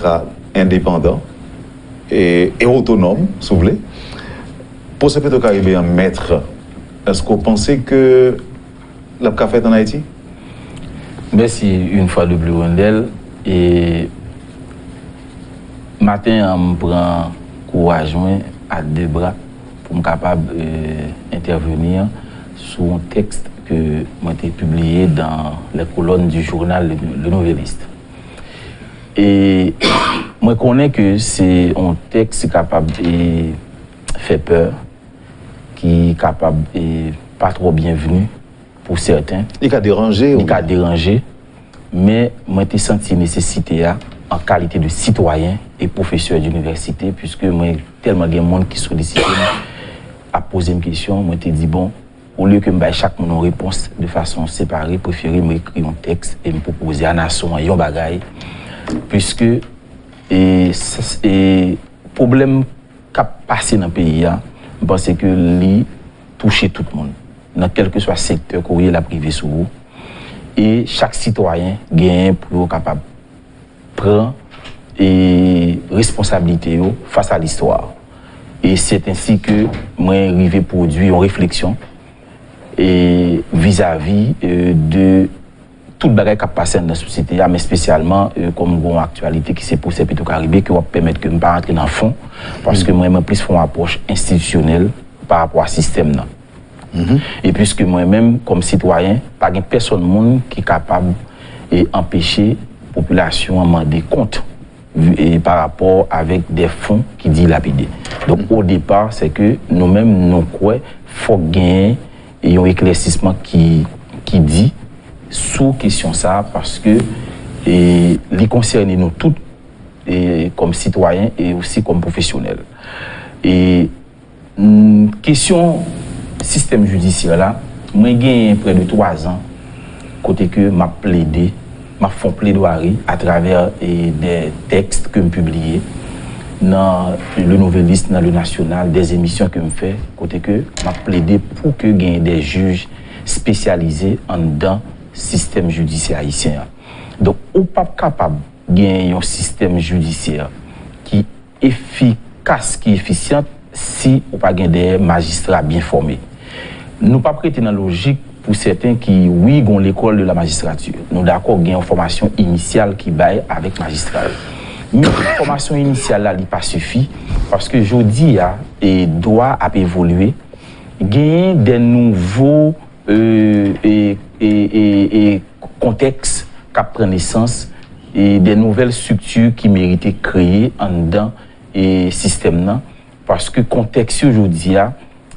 magistrat indépendant et autonome, si vous voulez. Pour ce Petro-Caribéen maître, est-ce que vous pensez que la café en Haïti? Merci une fois de plus, Wendel. Et matin, on me prend courage à deux bras pour me capable d'intervenir sur un texte que m'a été publié dans les colonnes du journal Le Nouvelliste. Et moi, je connais que c'est un texte capable de faire peur, qui est capable et pas trop bienvenu pour certains. Il a dérangé. Il a dérangé, mais moi, j'ai senti nécessité en qualité de citoyen et professeur d'université, puisque moi, tellement de monde qui sollicite à poser une question, moi, j'ai dit bon, au lieu que je baille chaque monde une réponse de façon séparée, préféré m'écrire un texte et me proposer à la nation un bagaille, puisque le problème qui a passé dans le pays, je pense que lui touche tout le monde, dans quel que soit le secteur qu'on la privé sur vous. Et chaque citoyen gagne pour capable prendre responsabilité face à l'histoire. Et c'est ainsi que moi arrivé à produire une réflexion et vis-à-vis de tout le bagage qui a passé dans la société, mais spécialement comme une actualité qui s'est pour ces Petro-Caribé qui va permettre que je ne pas rentrer dans le fond, parce que moi, je plus une approche institutionnelle par rapport au système. Et puisque moi-même, comme citoyen, pas de personne qui est capable d'empêcher la population à demander compte et par rapport avec des fonds qui dilapidés. Donc au départ, c'est que nous-mêmes, nous croyons qu'il faut gagner un éclaircissement qui dit sous question ça, parce que les concerne nous tous comme citoyens et aussi comme professionnels. Et question système judiciaire là, moi j'ai près de 3 ans côté que m'a plaidé, m'a fait plaidoirie à travers des textes que je publié dans le Nouvelliste, dans le National, des émissions que je fais, côté que m'a plaidé pour que gagne des juges spécialisés en dans système judiciaire haïtien. Donc, on n'est pas capable de gagner un système judiciaire qui est efficace, qui est efficient, si on n'a pas des magistrats bien formés. Nous ne pas prêter dans la logique pour certains qui, oui, ont l'école de la magistrature. Nous d'accord, il y a une formation initiale qui baille avec magistrat. Mais la formation initiale là, n'est pas suffit parce que aujourd'hui, et doit évoluer, gagner des nouveaux contextes qui prennent naissance et des nouvelles structures qui méritent créer en dedans et système là, parce que contexte aujourd'hui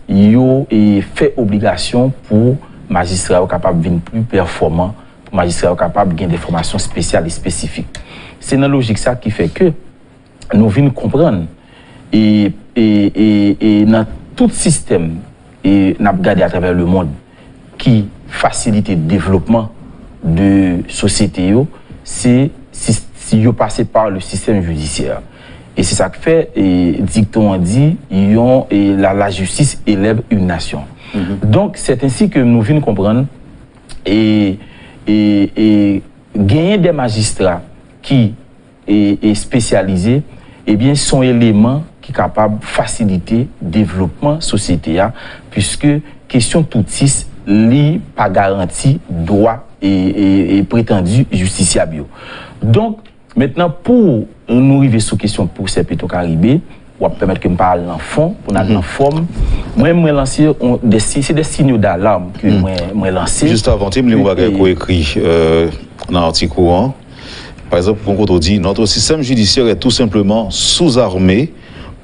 yo fait obligation pour magistrats capables de devenir plus performants, pour magistrats capables de gagner des formations spéciales et spécifiques. C'est une logique ça qui fait que nous venons comprendre et dans tout système et n'a regardé à travers le monde qui facilite le développement de société, c'est si vous passez par le système judiciaire. Et c'est ça que fait, dicton dit, la justice élève une nation. Donc c'est ainsi que nous venons comprendre et gagner des magistrats qui est spécialisés, eh bien, sont éléments qui sont capables de faciliter le développement de la société, puisque question toutiste, li pas garantie droit et prétendu justiciable. Donc, maintenant, pour nous arriver sur question pour ces Petro-Caribé, on va permettre que je parle en fond, pour aller en forme. Moi, je lancer des signaux d'alarme que moi lancer. Juste avant, tu me l'as écrit dans l'article courant. Par exemple, on dit notre système judiciaire est tout simplement sous-armé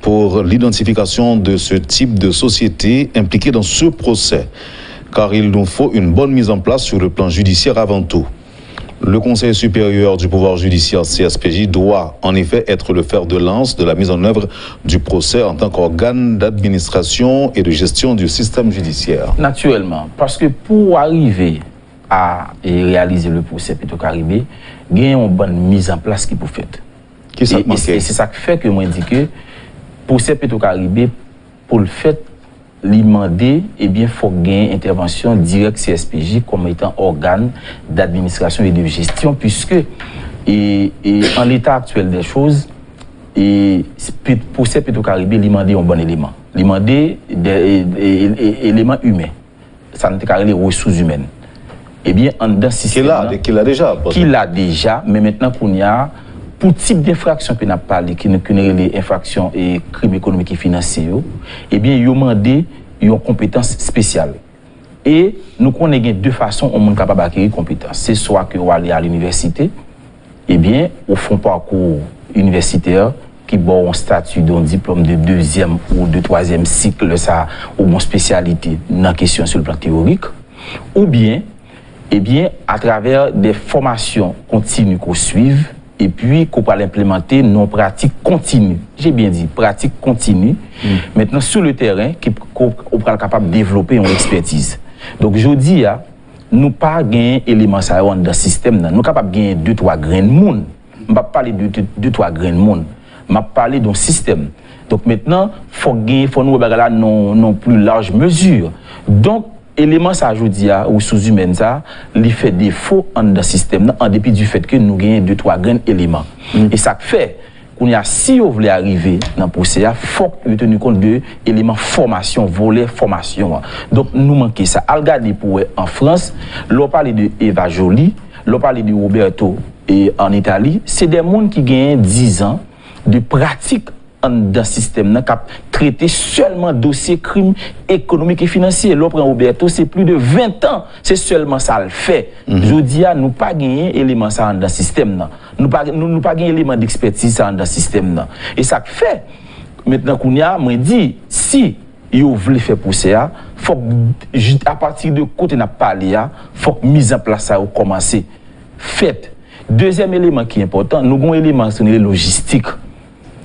pour l'identification de ce type de société impliquée dans ce procès, car il nous faut une bonne mise en place sur le plan judiciaire avant tout. Le Conseil supérieur du pouvoir judiciaire, CSPJ, doit en effet être le fer de lance de la mise en œuvre du procès en tant qu'organe d'administration et de gestion du système judiciaire. Naturellement, parce que pour arriver à réaliser le procès Petro-Caribé, il y a une bonne mise en place qui peut faire. Et c'est ça qui fait que moi je dis que pour ces Petro-Caribé, pour le fait, demander, eh bien, faut gagner une intervention directe CSPJ comme étant organe d'administration et de gestion, puisque Et en l'état actuel des choses, et pour ces Petro-Caribé, il demande un bon élément. Il demande des éléments humains. Ça ne peut pas les ressources humaines. Eh bien, en dans ce système. Qu'il a déjà. Qu'il a déjà, mais maintenant qu'on y a, pour type d'infraction que nous avons parlé, qui sont les infractions et crimes économiques et financiers, eh bien, ils ont demandé une compétence spéciale. Et nous connaissons deux façons on est capable d'acquérir compétence. C'est soit que vous allez à l'université, eh bien, au fond parcours universitaire, qui ont un statut d'un diplôme de 2e ou de 3e cycle, ça, ou une spécialité dans la question sur le plan théorique, ou bien, eh bien, à travers des formations continues qu'on suive, et puis qu'on peut l'implémenter non pratique continue. J'ai bien dit, pratique continue. Maintenant, sur le terrain, qu'on peut capable de développer une expertise. Donc, je dis, nous pas gagner éléments ça dans le système, nous sommes capables de gagner 2-3 grains de monde. Je ne vais pas parler de 2-3 grains de monde. Je vais parler d'un système. Donc maintenant, faut nous regarder non plus large mesure. Donc, élément ça je dis aux sous-humaines ça, il fait défaut dans le système en dépit du fait que nous gagnons 2-3 grands éléments. Et ça fait qu'on y a si vous voulez arriver dans le procès, il faut que vous teniez compte de l'élément formation, volet formation. Donc nous manquons ça. Al regarder pour en France, l'on parle de Eva Joly, l'on parle de Roberto et en Italie, c'est des gens qui gagnent 10 ans de pratique dans le système qui a traité seulement dossier crimes économiques et financiers. L'autre Roberto, c'est plus de 20 ans. C'est seulement ça le fait. Je dis à nous pas gagner élément ça dans le système. Nous pas gagner élément d'expertise dans le système. Et ça fait, maintenant qu'on y a, moi dit, si vous voulez faire pousser, faut à partir de côté n'a parlé, faut que mise en place ça commencer. Faites. Deuxième élément qui est important, nous avons un élément sur les logistiques.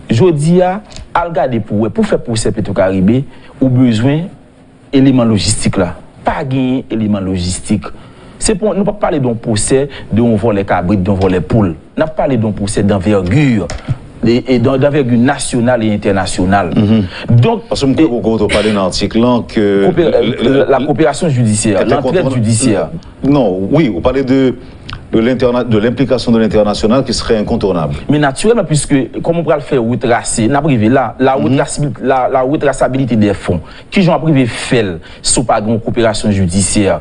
Je dis à regarder pour faire pousser Petro-Caribé, ou besoin d'éléments logistiques là. Pas gagner éléments logistiques. C'est pour nous pas parler d'un procès d'un volet cabrit, d'un volet poule. Nous parlé d'un procès d'envergure et d'envergure nationale et internationale. Donc parce que vous parlez dans l'article que la coopération judiciaire, l'entraide judiciaire. Non, oui, vous parlez de l'implication de l'international qui serait incontournable. Mais naturellement, puisque, comme on peut le faire retracer, n'a privé là, la retraçabilité des fonds, qui j'en privé fait, sous pas une coopération judiciaire,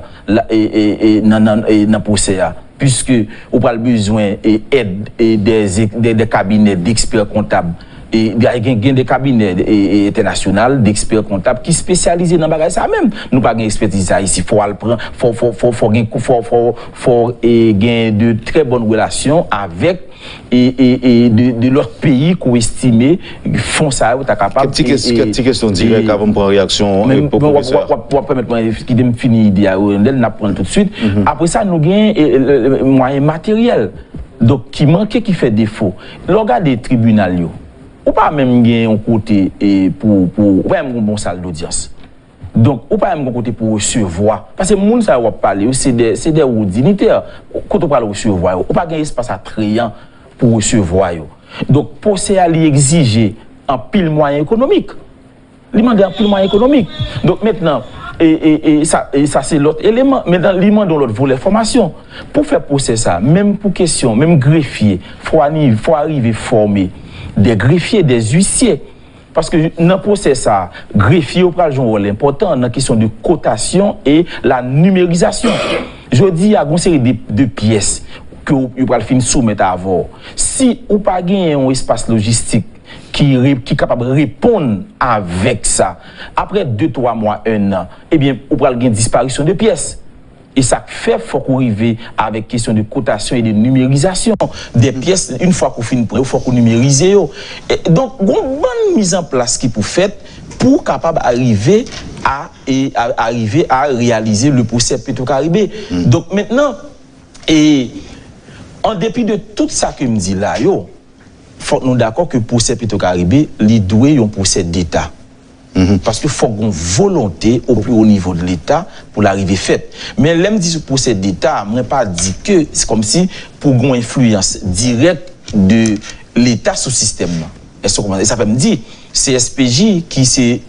et dans procès, puisque on a besoin d'aide et des cabinets d'experts comptables. Et il y a des cabinets internationaux d'experts comptables qui spécialisent dans le bagage ça même. Nous pas une expertise ça ici. Faut gagner de très bonnes relations avec de leur pays qu'on estime font ça ou ta capable. Petite question directe avant de prendre réaction. Pour permettre qui me finir idée n'a prendre tout de suite. Après ça nous gagnons moyens matériels. Donc qui manque qui fait défaut. L'organe des tribunaux ou pas même gagner un côté pour même un bon salle d'audience. Donc ou pas même un côté pour recevoir parce que monde ça va parler c'est des hauts dignitaires quand on parle recevoir ou pas gagner espace attrayant pour recevoir. Donc pour ça aller exiger un pile moyen économique. Il demande un pile moyen économique. Donc maintenant ça c'est l'autre élément. Mais dans l'élément dans l'autre volet formation pour faire procès ça même pour question même greffier faut arriver former des greffiers, des huissiers. Parce que dans le procès, ça, greffier au un rôle important dans la question de cotation et la numérisation. Je dis à une série de pièces que vous pouvez soumettre à vous. Si vous n'avez pas un espace logistique qui est capable de répondre avec ça, après 2-3 mois, 1 an, eh bien, vous pouvez avoir une disparition de pièces. Et ça fait faut qu'on arrive avec question de cotation et de numérisation des pièces une fois qu'on finit il faut qu'on numérise. Et donc une bonne mise en place qui pour faire pour capable arriver à réaliser le procès Petro-Caribé. Donc maintenant en dépit de tout ça que me dit là faut nous d'accord que pour procès Petro-Caribé il doit un procès d'état. Parce qu'il faut une volonté au plus haut niveau de l'État pour l'arrivée faite. Mais l'aime dit pour cet État, je ne pas dit que c'est comme si pour une influence directe de l'État sur le système. Et ça fait me dire, CSPJ, qui c'est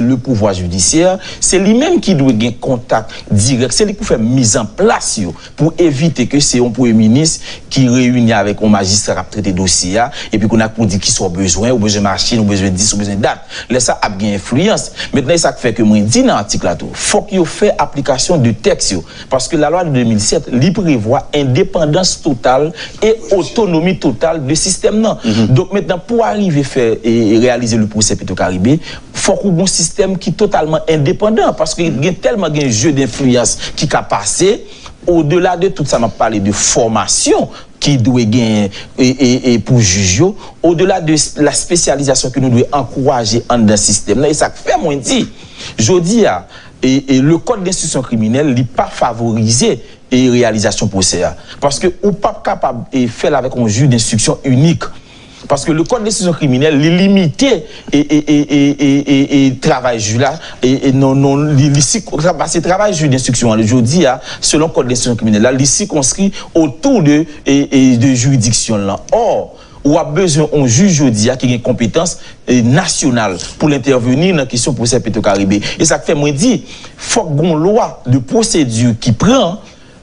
le pouvoir judiciaire, c'est lui-même qui doit avoir contact direct, c'est lui qui fait mise en place pour éviter que c'est un premier ministre qui réunit avec un magistrat pour traiter dossier et puis qu'on a pour dire qui soit besoin, ou besoin de machine, ou besoin de 10, ou besoin de date. Là, ça a bien influence. Maintenant, ça fait que moi, dis dans l'article là, faut qu'il fait application de texte, parce que la loi de 2007, lui prévoit indépendance totale et autonomie totale du système. Donc maintenant, pour arriver à faire et réaliser le procès Petro-Caribé, il faut qu'on ait un système qui est totalement indépendant, parce qu'il y a tellement de jeu d'influence qui a passé. Au-delà de tout ça, on a parlé de formation qui doit gagner et pour juger, au-delà de la spécialisation que nous devons encourager dans le système. Et ça fait moins dit, je dis, et le code d'instruction criminelle n'est pas favorisé et réalisation procès. Parce que ou pas capable de faire avec un juge d'instruction unique. Parce que le code d'instruction criminelle est limité et travail juge là et non c'est travail juge d'instruction le jeudi selon le code d'instruction criminelle là il circonscrit autour de juridiction là. Or ou a besoin d'un juge jeudi qui a une compétence nationale pour intervenir dans la question procès Petro-Caribé. Et ça fait moi dire faut qu'on loi de procédure qui prend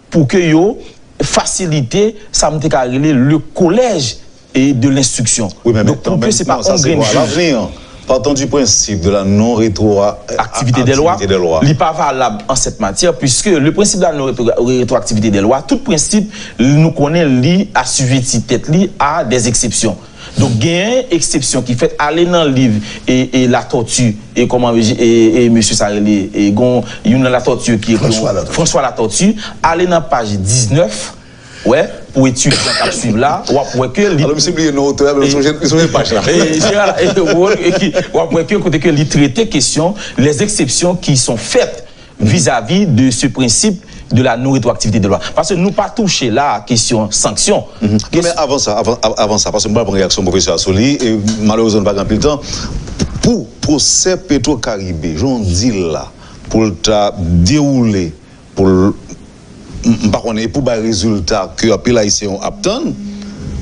pour que yo faciliter ça me le collège et de l'instruction. Oui, mais donc, pour que c'est pas un grain de l'avenir. Partant du principe de la non-rétroactivité des lois, il n'est pas valable en cette matière, puisque le principe de la non-rétroactivité des lois, tout principe, nous connaissons lié à sujettité à des exceptions. Donc, il y a une exception qui fait aller dans le livre et la tortue, et comment et M. Sarelli, et il y a la tortue qui est François la tortue, aller dans page 19. Ouais, pour étudier la suivre là, ou après que alors monsieur oublié nos auteurs mais ils sont pas là. Ou après que côté que il traiter question les exceptions qui sont faites vis-à-vis de ce principe de la non-rétroactivité des lois. Parce que nous pas toucher là question sanction. Mais avant ça parce que moi la réaction professeur Soli et malheureusement pas grand temps pour procès Petro-Caribé, j'en dis là pour ta dérouler pour par contre, pour les résultats que les haïtiens ont obtenus,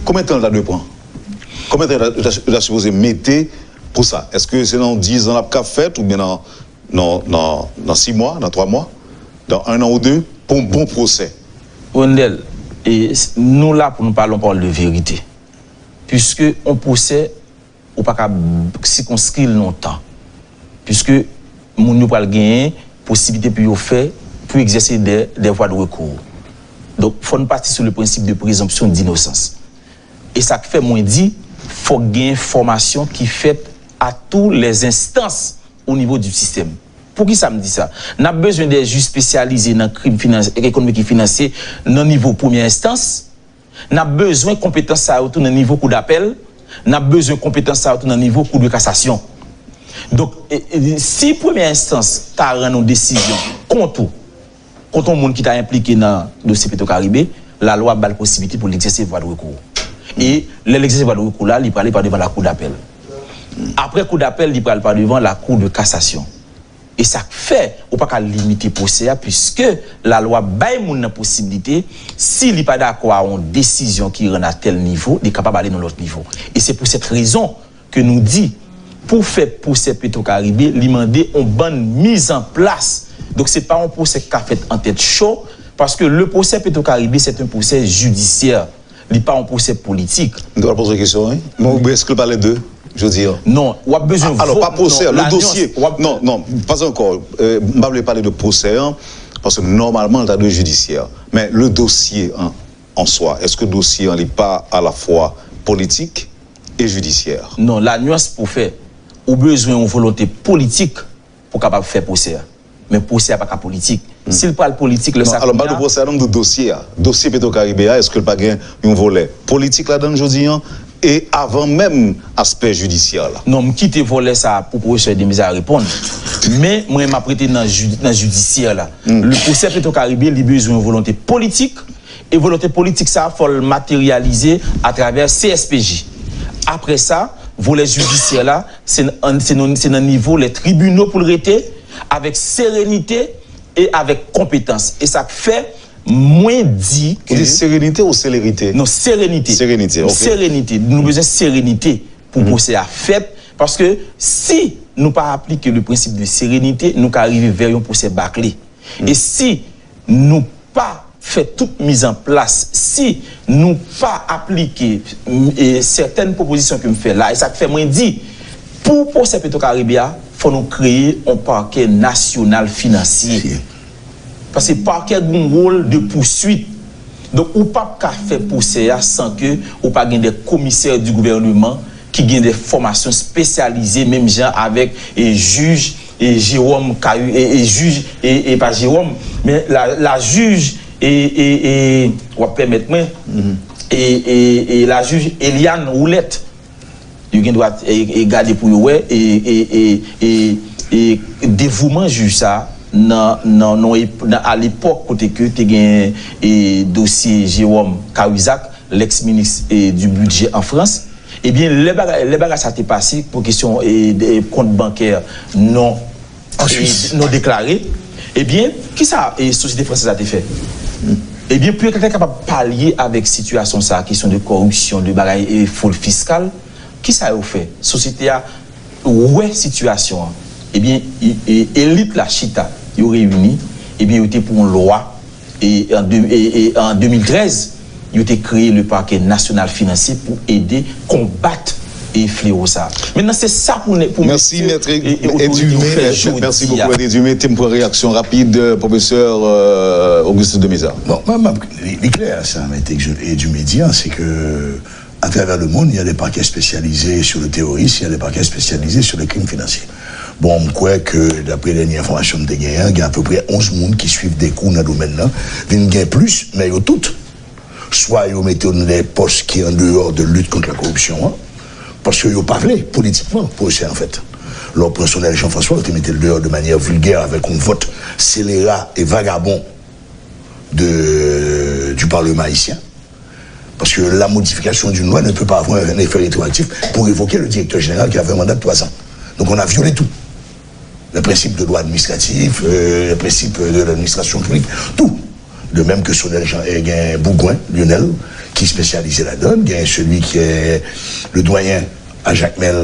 combien de temps tu as 2 points? Combien de temps tu as supposé mettre pour ça? Est-ce que c'est dans 10 ans que tu as fait ou bien dans 6 mois, dans 3 mois, dans 1 an ou 2 pour un bon procès? Wendel, et nous là pour nous parlons de vérité. Puisque on procès, on ne peut pas circonscrire longtemps. Puisque nous ne pouvons pas gagner possibilité pour faire pour exercer des voies de recours. Donc, il faut nous partir sur le principe de présomption d'innocence. Et ça fait moins dit, il faut gagner une formation qui est faite à toutes les instances au niveau du système. Pour qui ça me dit ça? On a besoin des juges spécialisés dans le crime économique et financier dans le niveau première instance. On a besoin de compétences à autour dans le niveau cour d'appel. On a besoin de compétences à autour dans le niveau cour de cassation. Donc, si première instance tu as rendu une décision contre un monde qui t'a impliqué dans le dossier Petro-Caribé, la loi a la possibilité pour l'exercer voie de recours. Et l'exercice voie de recours là, il peut aller par devant la cour d'appel. Après cour d'appel, il peut aller par devant la cour de cassation. Et ça fait, on ne peut pas limiter le procès, puisque la loi baille la possibilité, s'il n'est pas d'accord à une décision qui rend à tel niveau, il est capable d'aller dans l'autre niveau. Et c'est pour cette raison que nous disons, pour faire procès Petro-Caribé, il demander une bonne mise en place. Donc, ce n'est pas un procès qui a fait en tête chaud, parce que le procès Petro-Caribé, c'est un procès judiciaire. Il n'est pas un procès politique. Je dois poser une question. Hein? Est-ce que vous parlez d'eux? Je veux dire. Non, on a besoin de alors, pas procès, le dossier. Non, pas encore. Je ne vais pas parler de procès, hein, parce que normalement, il y a deux judiciaires. Mais le dossier en soi, est-ce que le dossier n'est pas à la fois politique et judiciaire? Non, la nuance pour faire, on a besoin d'une volonté politique pour capable faire procès. Mais procès n'est pas politique. S'il parle politique, le alors, pas de procès, donc de dossier. Dossier Petro-Caribé, est-ce que le pas un volet politique là-dedans aujourd'hui et avant même aspect judiciaire là? Non, je quitte volet ça pour professeur de à répondre. Mais moi, je prêté dans le judiciaire là. Le procès Petro-Caribé, il a besoin de volonté politique. Et volonté politique, ça, il faut le matérialiser à travers CSPJ. Après ça, volet judiciaire là, c'est un niveau, les tribunaux pour le rester, avec sérénité et avec compétence. Et ça fait moins dit que... Vous dites sérénité ou célérité? Non, sérénité. Sérénité, ok. Sérénité. Nous avons besoin de sérénité pour procès à fait. Parce que si nous pas appliquer le principe de sérénité, nous arriver vers un procès bâclé. Et si nous pas fait toute mise en place, si nous pas appliquer certaines propositions que me fait là, et ça fait moi dit, pour procès Petro-Caribéa, faut nous créer un parquet national financier. Parce que le parquet a un rôle de poursuite. Donc, ou pas qu'à faire procès sans que ou pas des commissaires du gouvernement qui ont des formations spécialisées, même gens avec et juge et Jérôme Cahu et juge et pas Jérôme, mais la juge et on va permettre moi et la juge Eliane Roulette. Il doit garder pour eux et dévouement juge ça. À l'époque, côté que tu as un dossier Jérôme Cahuzac, l'ex-ministre du budget en France, eh bien, les bagages ça t'est passé pour question des comptes bancaires non déclarés. Eh bien, qui ça, et Société Française a été fait? Eh bien, pour quelqu'un capable de pallier avec situation ça, question de corruption, de bagages et fraude fiscale, qui ça a fait? Société a ouais situation. Eh bien, élite la Chita, ils ont réuni, eh bien, ils étaient pour une loi, et en 2013, ils ont créé le parquet national financier pour aider, combattre et fléau ça. Maintenant, c'est ça pour merci, maître Edumé. Merci beaucoup, maître Edumé. Thème pour réaction rapide, professeur Auguste Demisa. Bon, il est clair, ça, maître Edumé dit, c'est que à travers le monde, il y a des parquets spécialisés sur le terrorisme, il y a des parquets spécialisés sur les crimes financiers. Bon, je crois que d'après les dernières informations de il y a à peu près 11 personnes qui suivent des cours dans le domaine-là. Il y a plus, mais il y a toutes. Soit ils mettent les postes qui sont en dehors de lutte contre la corruption, parce qu'ils n'ont pas parlé politiquement pour eux, en fait. Leur personnel Jean-François, ils mettaient le dehors de manière vulgaire avec un vote scélérat et vagabond du Parlement haïtien. Parce que la modification d'une loi ne peut pas avoir un effet rétroactif pour évoquer le directeur général qui avait un mandat de 3 ans. Donc on a violé tout. Le principe de loi administrative, le principe de l'administration publique, tout. De même que Sonel Bourgoin, Lionel, qui spécialisait la donne, il y a celui qui est le doyen à Jacmel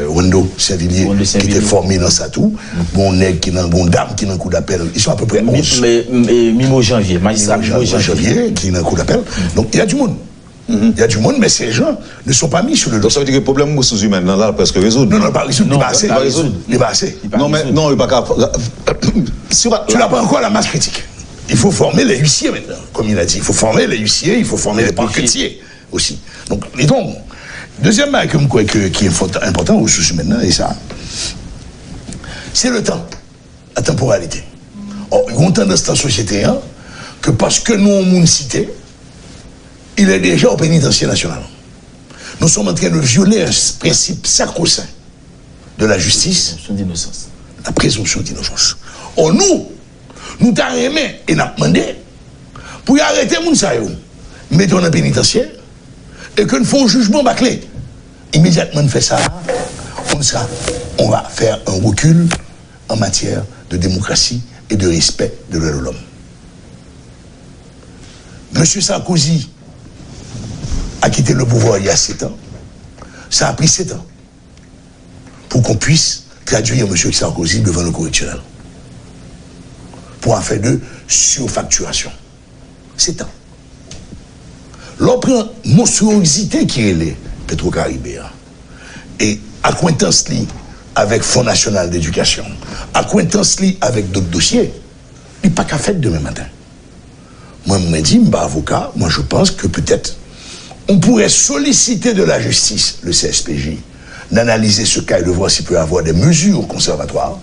Wendo Saint-Villiers, qui était formé dans ça tout. Bon nègre qui n'a bon dame qui n'a un coup d'appel. Ils sont à peu près 11. Mimo Janvier, magistrat Mimo Janvier, qui n'a un coup d'appel. Donc il y a du monde. Il y a du monde, mais ces gens ne sont pas mis sur le dos. Donc ça veut dire que le problème ressources humaines, là, presque résoudre. Non, pas résoudre, il n'est pas assez. Non, mais non, il n'est pas capable. Tu n'as pas encore la masse critique. Il faut former les huissiers maintenant, comme il a dit. Il faut former les huissiers, il faut former les parquetiers aussi. Donc, deuxième point qui est important aux ressources humaines, et ça, c'est le temps, la temporalité. Il y a une tendance dans la société que parce que nous avons une cité, il est déjà au pénitencier national. Nous sommes en train de violer un principe sacro-saint de la justice, la présomption d'innocence. Or, nous t'avons aimé et nous avons demandé pour y arrêter les gens, mettons dans le pénitentiaire et que nous faisons un jugement bâclé. Immédiatement, nous faisons ça, on va faire un recul en matière de démocratie et de respect de l'homme. Monsieur Sarkozy a quitté le pouvoir il y a 7 ans. Ça a pris 7 ans pour qu'on puisse traduire M. Sarkozy devant le correctionnel. Pour en faire de surfacturation. 7 ans. L'on prend monstruosité qui est les Petro-Caribéa et acquaintance avec Fonds national d'éducation, acquaintance avec d'autres dossiers, il n'y a pas qu'à faire demain matin. Moi, je me dis, avocat, moi je pense que peut-être on pourrait solliciter de la justice, le CSPJ, d'analyser ce cas et de voir s'il peut y avoir des mesures conservatoires.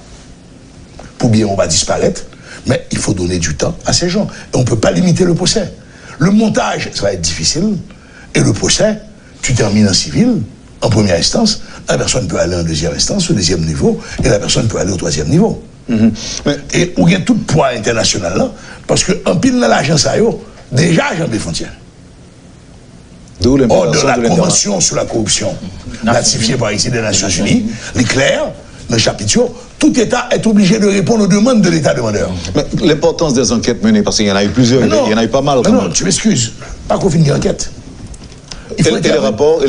Pour bien, on va disparaître, mais il faut donner du temps à ces gens. Et on ne peut pas limiter le procès. Le montage, ça va être difficile. Et le procès, tu termines en civil, en première instance, la personne peut aller en deuxième instance, au deuxième niveau, et la personne peut aller au troisième niveau. Et où il y a tout le poids international là, parce qu'en pile dans l'agence à eux, déjà, j'en ai frontières. Or, de la Convention sur la corruption, ratifiée par ici des Nations Unies, l'éclair, le chapitre, tout État est obligé de répondre aux demandes de l'État demandeur. Mais l'importance des enquêtes menées, parce qu'il y en a eu plusieurs, il y en a eu pas mal. Non, tu m'excuses, pas qu'on finisse l'enquête. Et les rapports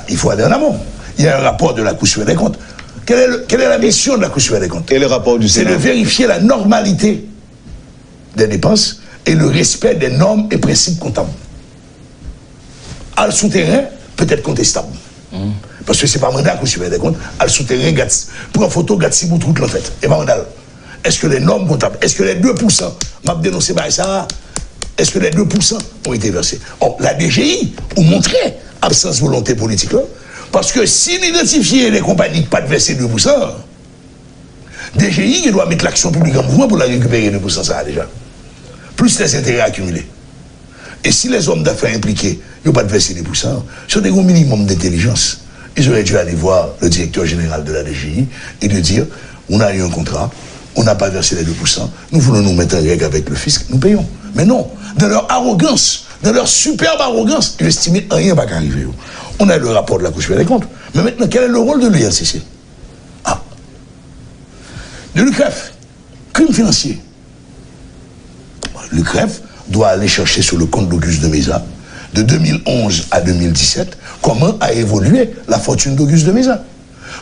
il faut aller en amont. il y a un rapport de la Cour suprême des comptes. Quelle est la mission de la Cour suprême des comptes? Et le rapport du Sénat? C'est de vérifier la normalité des dépenses et le respect des normes et principes comptables. À le souterrain, peut-être contestable. Parce que c'est pas mandat qu'on suivait des comptes. À le souterrain, prend photo, Gatsi Boutrout l'en fait. Et pas mandat. Est-ce que les normes comptables, est-ce que les 2%, m'a dénoncé par ça, est-ce que les 2% ont été versés? Or, la DGI a montré absence de volonté politique là. Parce que s'il identifie les compagnies qui pas de verser 2%, DGI doit mettre l'action publique en mouvement pour la récupérer 2% ça déjà. Plus les intérêts accumulés. Et si les hommes d'affaires impliqués n'ont pas de verser 2%, sur des gros minimums d'intelligence, ils auraient dû aller voir le directeur général de la DGI et lui dire, on a eu un contrat, on n'a pas versé les 2%, nous voulons nous mettre en règle avec le fisc, nous payons. Mais non, dans leur arrogance, dans leur superbe arrogance, ils estiment rien va qu'arriver. On a le rapport de la Cour suprême des comptes. Mais maintenant, quel est le rôle de l'INCC? Ah. De l'UCREF, crime financier. L'UCREF doit aller chercher sur le compte d'Auguste de Meza, de 2011 à 2017, comment a évolué la fortune d'Auguste de Meza.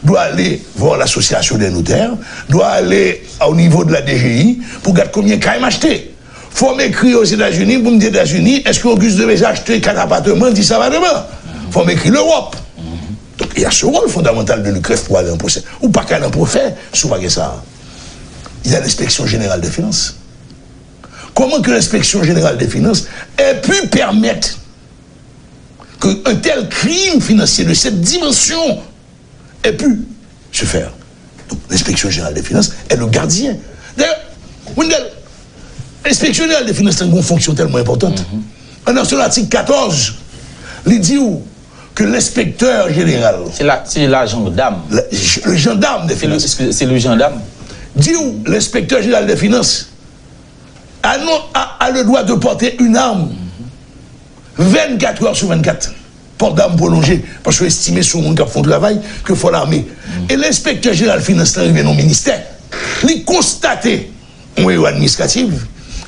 Doit aller voir l'association des notaires, doit aller au niveau de la DGI pour regarder combien il a acheté. Il faut m'écrire aux États-Unis pour me dire aux États-Unis, est-ce qu'Auguste de Meza a acheté 4 appartements, dit ça va demain. Il faut m'écrire l'Europe. Donc il y a ce rôle fondamental de l'UCREF pour aller en procès. Ou pas qu'elle en procès, souvent ça. Il y a l'inspection générale des finances. Comment que l'inspection générale des finances ait pu permettre qu'un tel crime financier de cette dimension ait pu se faire? Donc l'inspection générale des finances est le gardien. D'ailleurs, l'inspection générale des finances a une fonction tellement importante. Dans son article 14, il dit que l'inspecteur général... C'est la gendarme. Le gendarme des finances. C'est le gendarme. Dit où l'inspecteur général des finances a le droit de porter une arme 24 heures sur 24. Port d'armes prolongées, parce que estimé sur mon cap fond de travail que faut l'armée. Et l'inspecteur général finance arrivé dans le ministère, il constaté en héros administratif,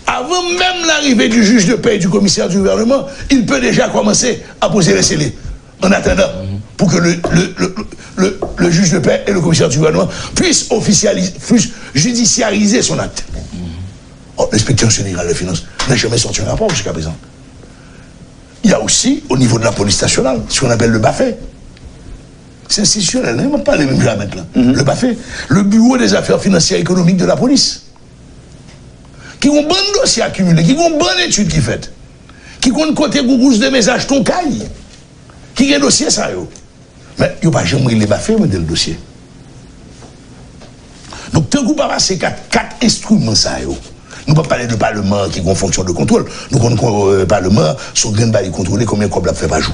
avant même l'arrivée du juge de paix et du commissaire du gouvernement, il peut déjà commencer à poser les scellés. En attendant, pour que le juge de paix et le commissaire du gouvernement puissent judiciariser son acte. Oh, l'inspecteur général des finances n'a jamais sorti un rapport jusqu'à présent. Il y a aussi, au niveau de la police nationale, ce qu'on appelle le BAFE. C'est institutionnel, on ne va pas les mêmes gens à mettre là. Le BAFE, le Bureau des affaires financières et économiques de la police. Qui ont un bon dossier accumulé, qui ont une bonne étude qui fait, qui ont un côté gougousse de messages ton caille, qui a un dossier ça. Mais il n'y a pas jamais les BAFE, mais dans le dossier. Donc, tant qu'on va passer quatre instruments ça. Nous ne pouvons pas parler de Parlement qui a une fonction de contrôle. Nous connaissons le Parlement, son grain de bail contrôler combien de cobles fait par jour.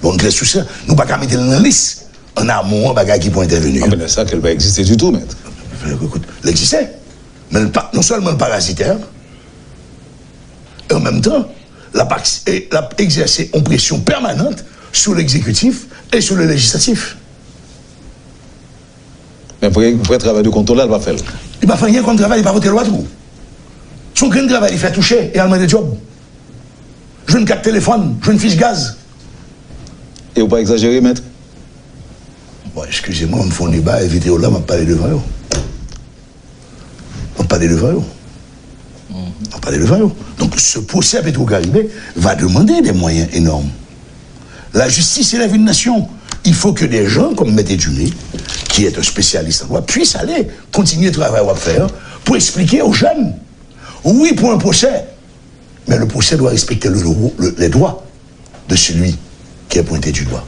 Donc, nous ne pouvons pas mettre dans la liste un amont, un bagage qui peut intervenir. Ah, mais ça, qu'elle va exister du tout, maître. Écoute, l'existait. Mais non seulement le parasitaire, et en même temps, l'a exercé une pression permanente sur l'exécutif et sur le législatif. Mais pour un travail de contrôle, elle va faire. Il va faire rien comme travail, il va voter loi tout. Son grain de travail, il fait toucher et allemande de job. Je ne carte téléphone, je ne fiche gaz. Et vous pas exagérer, maître? Bon, excusez-moi, on me fait un débat, évitez là, on va parler devant eux. On va parler devant eux. On va parler devant eux. Donc ce procès à Petro-Caribé va demander des moyens énormes. La justice élève une nation. Il faut que des gens comme M. Dumé, qui est un spécialiste en droit, puissent aller continuer le travail à faire pour expliquer aux jeunes. Oui, pour un procès, mais le procès doit respecter les droits de celui qui est pointé du doigt.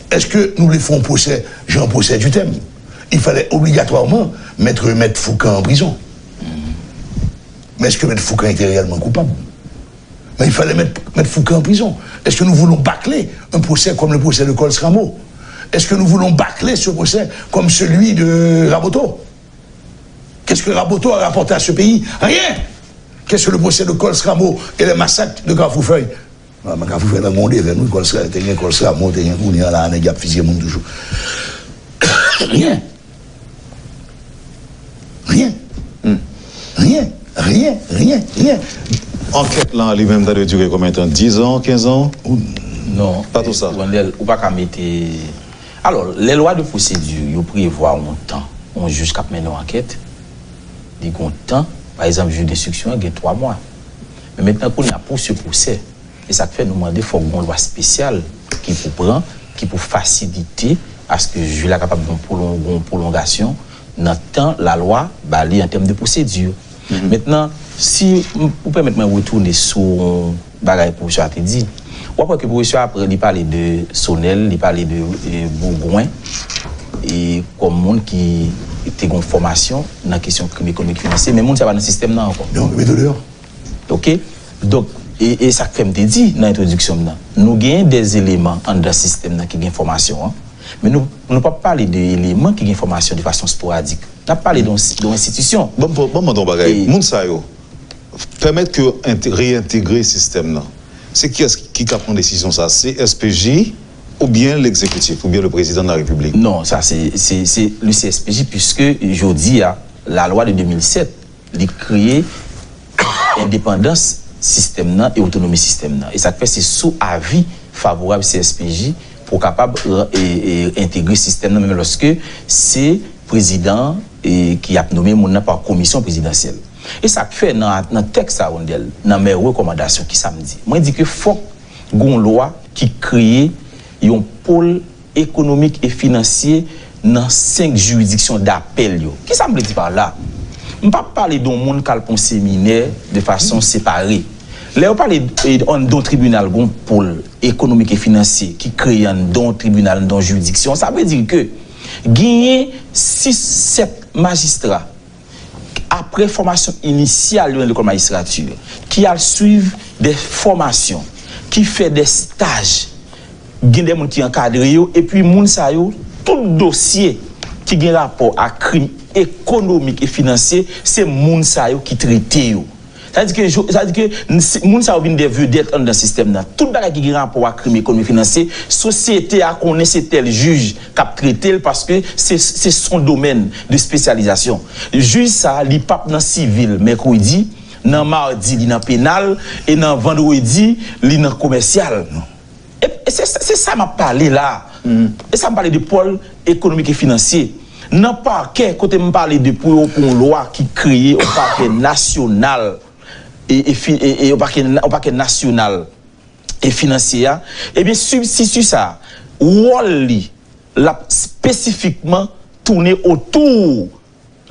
Est-ce que nous les faisons procès, j'ai un procès du thème? Il fallait obligatoirement mettre Foucault en prison. Mais est-ce que M. Foucault était réellement coupable? Mais il fallait mettre Foucault en prison. Est-ce que nous voulons bâcler un procès comme le procès de Cols-Rameau? Est-ce que nous voulons bâcler ce procès comme celui de Raboteau? Qu'est-ce que Raboteau a rapporté à ce pays? Rien! Qu'est-ce que le procès de Cols-Rameau et le massacre de Carrefourfeuille? Carrefourfeuille a mondé vers nous, Cols-Rameau, t'es un là, on a physique toujours. Rien. Rien. Rien. Enquête là, lui-même, ça doit durer combien de temps? 10 ans, 15 ans? Non. Pas tout ça. Ou pas qu'à mettre. Alors, les lois de procédure, ils prévoient un temps. On juge qui mène une enquête. Ils ont un temps. Par exemple, le juge d'instruction, il y a 3 mois. Mais maintenant, qu'on a pour ce procès, et ça fait nous demander qu'il faut une loi spéciale qui pour prendre, qui pour faciliter à ce que le juge est capable d'une prolongation dans le temps, la loi, en termes de procédure. Maintenant, si vous permettez de retourner sur le bagage que le professeur a dit, ou après que le professeur après il parlait de Sonel, il parlait de Bourgoin, et comme monde qui était en formation dans la question crime économique financier, mais monde ça va dans le système là encore. Non, mais de l'heure. OK? Donc, et ça fait me dit dans l'introduction, nous avons des éléments dans le système qui ont une formation. Hein? Mais nous ne pouvons pas parler d'éléments qui ont une formation de façon sporadique. Nous parlons d'institutions. Bon, moun sa yo, permettre que réintégrer le système, c'est qui prend décision ça? C'est SPJ ou bien l'exécutif, ou bien le président de la République? Non, ça c'est le CSPJ, puisque je dis, la loi de 2007, il a créé indépendance système et autonomie système. Et ça fait c'est sous avis favorable CSPJ pour capable intégrer le système, même lorsque c'est président qui a nommé mon par commission présidentielle. Et ça fait dans le texte dans mes recommandations qui samedi. Moi je dis que faut une loi qui crée un pôle économique et financier dans 5 juridictions d'appel. Qui ça me dit par là? Je ne vais pas parler d'un monde qui a un séminaire de façon séparée. Là, on parle d'un tribunal, un pôle économique et financier qui crée un tribunal, une juridiction. Ça veut dire que gagner 6-7 magistrats après formation initiale de l'école de magistrature, qui a suivre des formations, qui fait des stages, des gens qui encadrent, et puis tout dossier qui a rapport à crime économique et financier, c'est moun sa yo qui traite yo. Ça veut dire que moun sa yo vinn des vedettes dans le système. Tout bagay qui a rapport à crime économique et financier, société a connaît c'est tel juge qui a traité parce que c'est son domaine de spécialisation. Le juge ça li pas dans civil mercredi, dans mardi li dans pénal et dans vendredi li dans commercial. Et c'est ça m'a parlé là. Et ça m'a parlé de pôle économique et financier. Non pas que côté me parler de pour une loi qui crée au parquet national et au parquet national et financier, et bien substitue ça Wally l'a spécifiquement tourné autour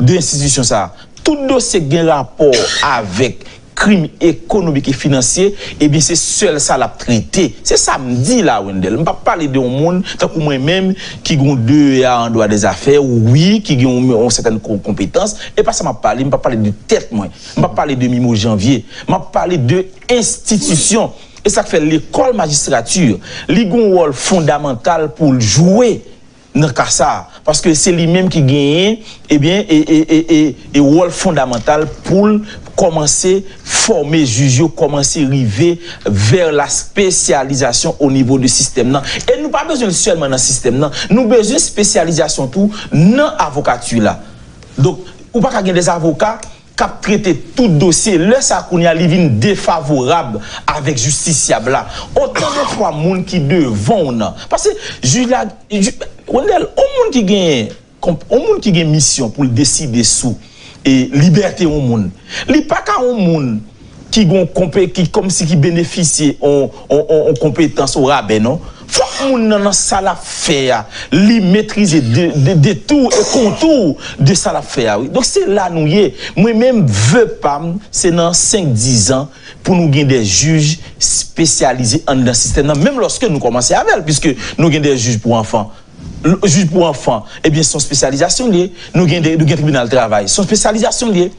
de l'institution ça. Tout dossier qui a rapport avec crime économique et financier, et bien c'est seul ça l'a traité. C'est ça me dit là, Wendell. Je ne vais pas parler de monde, tant que moi-même, qui ont 2 ans en droit des affaires, oui, qui ont certaines compétences, et pas ça m'a parlé, je ne vais pas parler de tête, moi. Je ne vais pas parler de Mimo Janvier, je vais parler de institution. Et ça fait l'école magistrature, il a un rôle fondamental pour jouer dans ça, parce que c'est lui-même qui gagne et rôle fondamental pour commencer former juge, commencer arriver vers la spécialisation au niveau du système. Et nous pas besoin seulement dans le système, nous avons besoin de spécialisation tout dans l'avocature là. Donc, ou pas qu'il y ait des avocats qui traiter tout dossier, là ça qu'on y a livre défavorable avec justiciable là. Autant de fois monde qui devant parce que juge là on monde qui gagne mission pour décider sous et liberté au monde. Li pas qu'à un monde qui comme si qui bénéficie en compétence au rabais non. Faut moun nan ça la faire, li maîtriser de tout et contour de ça la faire. Donc c'est là nous y moi même veux pas c'est dans 5-10 ans pour nous gagner des juges spécialisés dans le système même lorsque nous commençons avec puisque nous gagnons des juges pour enfants. Le juge pour enfants, eh bien, son spécialisation liée, nous avons tribunal de travail, son spécialisation liée,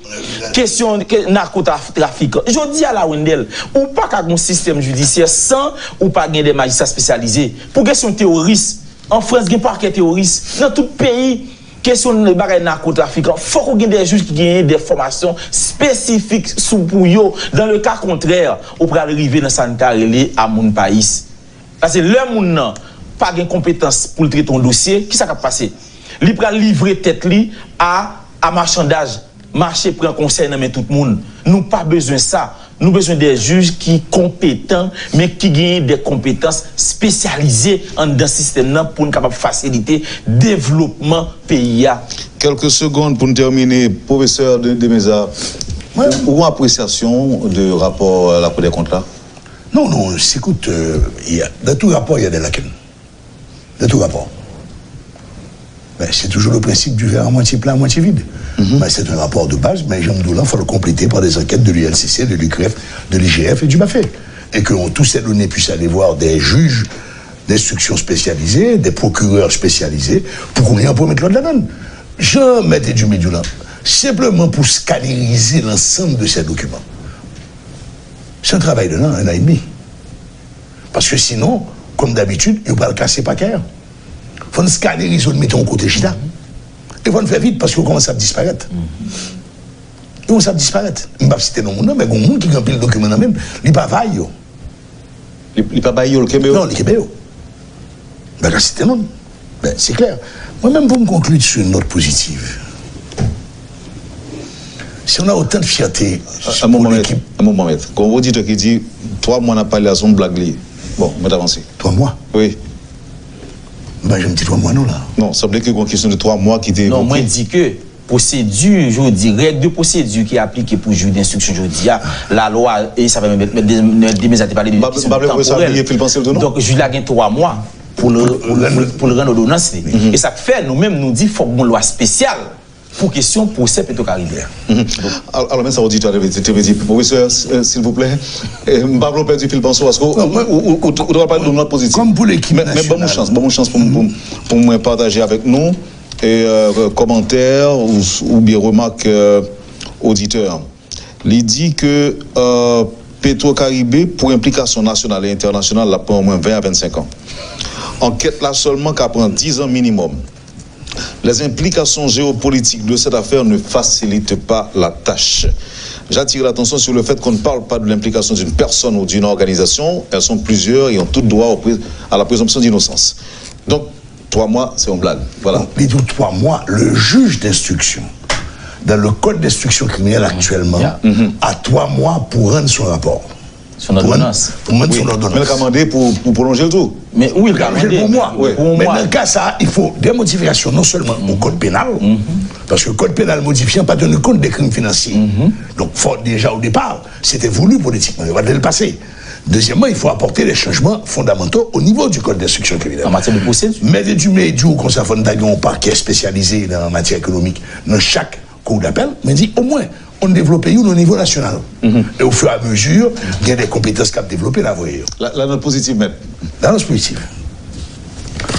question narcotrafic. Je dis à la Wendell, ou pas qu'à un système judiciaire sans ou pas des magistrats spécialisés. Pour question terroriste, en France, il y a un parquet terroriste. Dans tout pays, question de narcotrafic, il faut qu'on ait des juges qui aient des formations spécifiques sous pour eux. Dans le cas contraire, on peut arriver dans sanitaire à mon pays. Parce que le monde pas de compétence pour traiter ton dossier, qui ça va passer? Il va livrer tête li à marchandage. Marché prend conseil dans tout le monde. Nous pas besoin de ça. Nous avons besoin des juges qui sont compétents, mais qui ont des compétences spécialisées dans le système pour nous faciliter le développement pays. Quelques secondes pour nous terminer, professeur de Meza. Ou une appréciation de rapport à la Cour des comptes là? Non, écoute, dans tout rapport, il y a des lacunes. Dans tout rapport. Mais c'est toujours le principe du verre à moitié plein, à moitié vide. Mais c'est un rapport de base, mais Jean Mdoulan, il faut le compléter par des enquêtes de l'ULCC, de l'UCREF, de l'IGF et du BAFE. Et que tous ces données puissent aller voir des juges d'instruction spécialisés, des procureurs spécialisés, pour qu'on ait un premier de la donne. Je mettais du Mdoulan simplement pour scanneriser l'ensemble de ces documents. C'est un travail d'un an et demi. Parce que sinon, comme d'habitude, il ne va pas le casser par cœur. Il faut scanneriser, le mettre en côté chita. Il faut le faire vite parce qu'on commence à disparaître. Il commence à disparaître. Je ne vais pas citer non monde, mais il y a des gens qui remplit le document même, il ne va pas vailler. Il ne va pas vailler le Québec? Non, le Québec. Je ne vais pas citer non. C'est clair. Moi-même, pour me conclure sur une note positive, si on a autant de fierté. Un moment, maître. Quand vous dites qui dit 3 mois n'a pas la son blague. Bon, on va avancer. 3 mois? Oui. Ben, je me dis 3 mois, non, là. Non, ça semblait qu'il y a une question de 3 mois qui était. Non, moi, je dis que procédure, je dis, règle de procédure qui est appliquée pour juge d'instruction, je dis, la loi, et ça va mettre des mises à parler de temporelle. Donc, je l'ai 3 mois pour le rendre ordonnance. Et ça fait, nous-mêmes, nous dit qu'il faut une loi spéciale pour question procès Petro-Caribéen. Alors, même ça, auditeur, tu veux dire, professeur, s'il vous plaît, je ne vais pas perdre du fil pensée, parce qu'on doit parler de notre positif. Comme pour l'équipe nationale. Mais bonne chance pour me partager avec nous, et commentaires ou bien remarques auditeurs. Il dit que Petro-Caribé, pour implication nationale et internationale, là, prend au moins 20 à 25 ans. Enquête là seulement qu'à prendre 10 ans minimum. Les implications géopolitiques de cette affaire ne facilitent pas la tâche. J'attire l'attention sur le fait qu'on ne parle pas de l'implication d'une personne ou d'une organisation. Elles sont plusieurs et ont tout droit à la présomption d'innocence. Donc, 3 mois, c'est une blague. Voilà. Mais donc 3 mois, le juge d'instruction, dans le code d'instruction criminelle actuellement, a 3 mois pour rendre son rapport. Son ordonnance. Pour rendre son ordonnance. Mais le commandé pour prolonger le tout. Mais oui, le commandé pour moi. Oui. Mais dans le cas ça, il faut des modifications non seulement au code pénal, parce que le code pénal modifiant pas tenu compte des crimes financiers. Donc déjà au départ, c'était voulu politiquement, il va le passer. Deuxièmement, il faut apporter des changements fondamentaux au niveau du code d'instruction criminelle. En matière de procédure. Mais du médium, qu'on s'en fait un parquet spécialisé dans la matière économique, dans chaque cour d'appel, mais dit au moins, on développe au niveau national. Et au fur et à mesure, il y a des compétences qu'a développé la voie. La note positive, même. La note positive.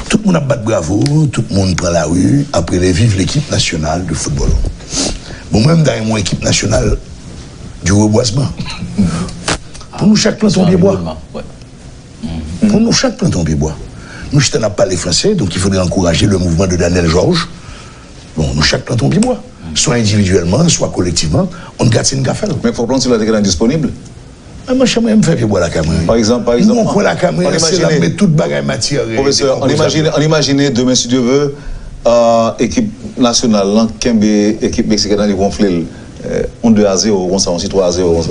Tout le monde a battu bravo, tout le monde prend la rue, après les vive l'équipe nationale de football. Bon, même dans mon équipe nationale du reboisement. Pour nous, chaque planton bien bois. Pour nous, chaque planton bien bois. Nous, je n'ai pas les Français, donc il faudrait encourager le mouvement de Daniel Georges. Bon, nous, chaque planton bien bois. Soit individuellement, soit collectivement, on garde une café. Mais il faut prendre sur la décret disponible. Moi, je me fais boire la caméra. Par exemple. Nous, on prend la caméra, c'est là, mais toute bagaille matière. Professeur, on imagine demain, si Dieu veut, équipe nationale, équipe mexicaine dans les conflits, on 2-0, on s'en 3-0.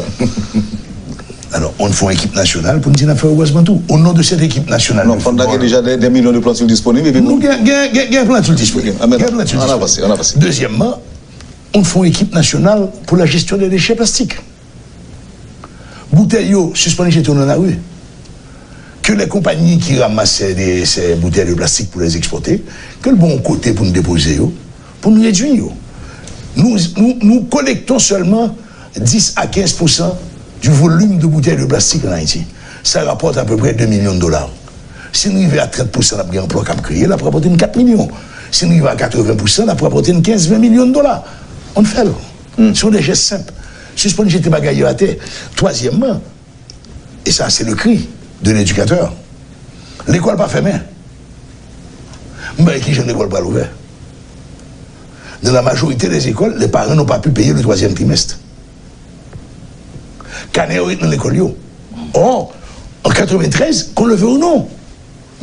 Alors, on fait une équipe nationale pour nous dire faire heureusement tout. Au nom de cette équipe nationale. Non, il y a déjà des millions de plantules disponibles. Nous, il y a un plantules disponible. On a passé. Deuxièmement, on fait une équipe nationale pour la gestion des déchets plastiques. Bouteilles suspendues jetées dans la rue. Que les compagnies qui ramassaient ces bouteilles de plastique pour les exporter, que le bon côté pour nous déposer, pour nous réduire. Nous collectons seulement 10 à 15% du volume de bouteilles de plastique en Haïti. Ça rapporte à peu près 2 millions de dollars. Si nous arrivons à 30% de l'emploi qu'on a créé, ça rapporte 4 millions. Si nous arrivons à 80%, ça rapporte 15-20 millions de dollars. On fait là. Ce sont des gestes simples. Suspendre jeter bagaille à terre. Troisièmement, et ça c'est le cri de l'éducateur, l'école pas fermée. Mais qui j'ai l'école pas ouverte. Dans la majorité des écoles, les parents n'ont pas pu payer le 3e trimestre. Canéo est dans l'école. Or, en 93, qu'on le veut ou non,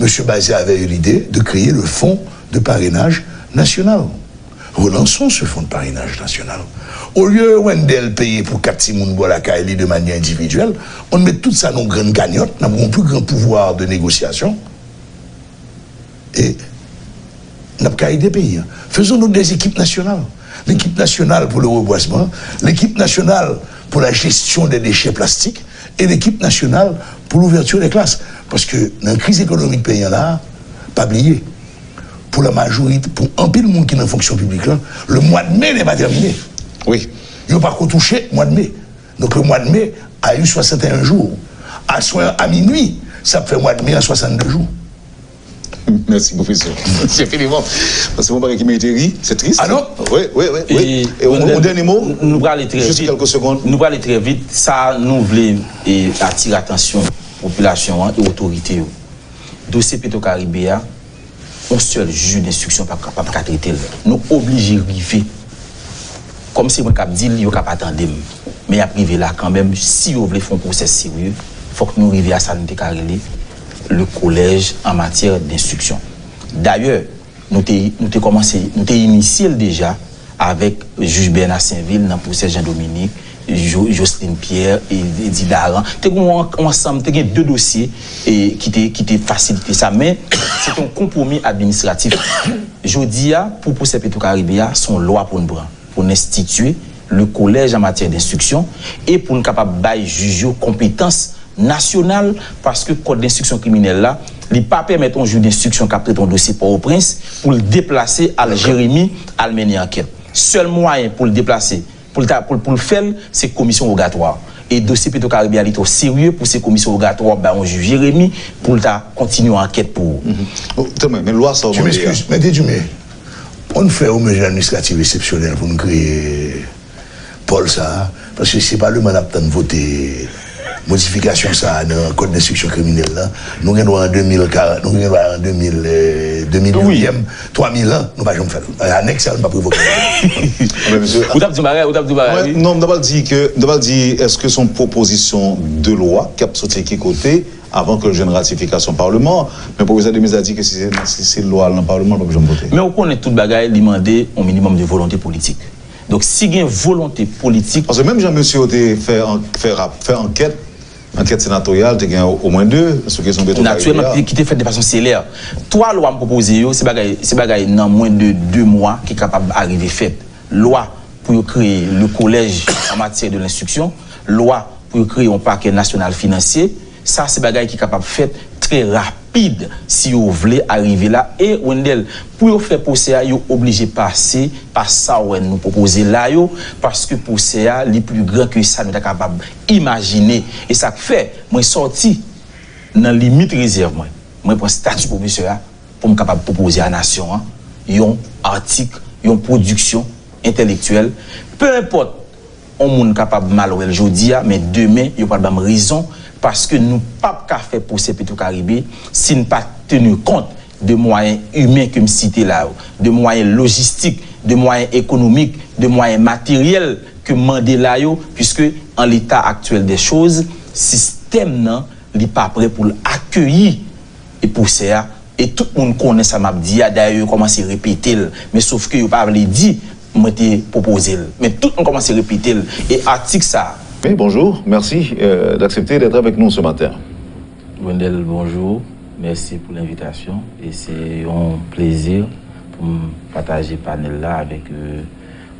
M. Bazé avait eu l'idée de créer le fonds de parrainage national. Relançons ce fonds de parrainage national. Au lieu Wendell payer pour 4 Timoun Bolaka de manière individuelle, on met tout ça dans une grande cagnotte, nous avons un plus grand pouvoir de négociation. Et nous avons des pays. Faisons-nous des équipes nationales. L'équipe nationale pour le reboisement, l'équipe nationale pour la gestion des déchets plastiques et l'équipe nationale pour l'ouverture des classes. Parce que dans la crise économique pays là, pas oublier, pour la majorité, pour un peu de monde qui est dans la fonction publique là, le mois de mai n'est pas terminé. Oui. Ils n'ont pas touché le mois de mai. Donc le mois de mai a eu 61 jours. À minuit, ça fait le mois de mai à 62 jours. Merci, professeur. J'ai fait les mots. Parce que mon père qui m'a été ri, c'est triste. Ah non? Oui. Et au dernier mot, nous allons aller très juste vite. quelques secondes. Nous allons aller très vite. Ça, nous voulons attirer l'attention de la population et des autorités. Dossier Petro-Caribéa, un seul juge d'instruction pas capable de traiter. Nous obligés de arriver. Comme si moi cap dit, il cap attendre. Mais à privé là quand même, si vous voulez faire un procès sérieux, il faut que nous arrivions à ça, nous décarrer le collège en matière d'instruction. D'ailleurs, nous avons commencé, nous avons initié déjà avec le juge Bernard Saint-Ville dans le procès Jean-Dominique, Jocelyne Pierre et Didaran. Nous avons ensemble 2 dossiers qui étaient facilité ça, mais c'est un compromis administratif. Je dis, pour le procès Petro-Caribéa, son loi pour nous prendre, pour instituer le collège en matière d'instruction et pour nous capable de juger compétences nationales parce que le code d'instruction criminelle là, il ne pas permettre un juge d'instruction qui a traité ton dossier pour au prince pour le déplacer à la Jérémie à le mener enquête. Seul moyen pour le déplacer, pour le faire, c'est commission rogatoire. Et le dossier Petro-Caribéa est au sérieux pour ces commissions rogatoires, on juge Jérémie pour continuer l'enquête pour. Mais loi ça. Je m'excuse, mais dis-moi, on fait une mesure administrative exceptionnelle pour nous créer Paul ça, parce que c'est pas le mandat de voter modification ça dans le code d'instruction criminelle là. Nous avons en 2040, nous avons en 2000 oui. 3000 ans, nous ne pouvons pas faire. Annexe, on ne pas provoquer. Vous avez dit non, on n'a pas dit est-ce que son proposition de loi qui a sorti qui côté avant que le jeune ratification au Parlement, mais le professeur Demise a dit que si c'est loi dans le Parlement, on ne peut pas voter. Mais on connaît toute bagaille demander un minimum de volonté politique. Donc si il y a une volonté politique. Parce que même Jean-Monsieur a fait enquête sénatoriale, il y a au moins 2 sur question de naturellement, qui était fait de façon célère. 3 lois me proposées, c'est bagaille dans moins de 2 mois qui est capable d'arriver faite. Loi pour créer le collège en matière de l'instruction, loi pour créer un parquet national financier. Ça, c'est bagaille qui est capable de faire très rapide si vous voulez arriver là. Et Wendell, pour faire procès, vous êtes obligé de passer par ça où nous proposons là, parce que le procès est plus grand que ça, nous sommes capables d'imaginer. Et ça fait, moi, sorti dans la limite réserve, moi, pour statut professeur, pour me capable de proposer à la nation, un article, une production intellectuelle, peu importe, on est capable de mal aujourd'hui, mais demain, il n'y a pas de raison. Parce que nous ne pouvons pas faire pour ces Petro-Caribé si nous n'avons pas tenu compte de moyens humains que je cite là, de moyens logistiques, de moyens économiques, de moyens matériels que je demande là, puisque en l'état actuel des choses, le système n'est pas prêt pour l'accueillir et pour ça. Et tout le monde connaît ça, m'a dit, d'ailleurs, commence à répéter, mais sauf que je n'ai pas dit, moi, je proposé. Mais tout le monde commence à répéter. Et article ça. Oui, bonjour, merci d'accepter d'être avec nous ce matin. Wendell, bonjour, merci pour l'invitation et c'est un plaisir pour partager le panel là avec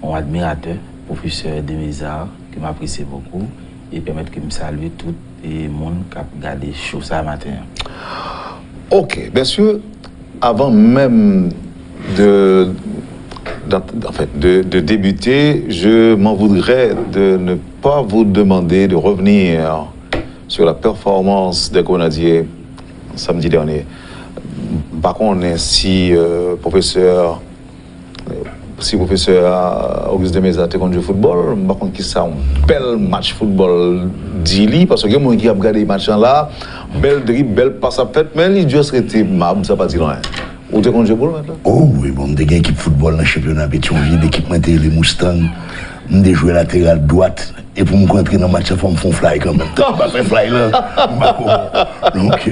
un admirateur, professeur Demizard, qui m'apprécie beaucoup et permettre que je salue tout le monde qui a regardé chaud ça matin. Ok, bien sûr, avant même de débuter, je m'en voudrais de ne pas vous demander de revenir sur la performance des Grenadiers samedi dernier. Par contre, si professeur Auguste Demeza a contre le football, par contre, qui ça un bel match football d'Ili, parce que les gens qui ont regardé le match là, belle dribble, belle passe à fête, mais il juste été mab, ça pas dit rien. Ou tu es contre le football maintenant? Oh oui, bon, des équipes football dans le championnat Pétionville, l'équipe Manté, les Moustangs, je joué latéral droite. Et pour me rentrer dans le match, il faut me faire fly quand même. Pas faire fly là. Donc,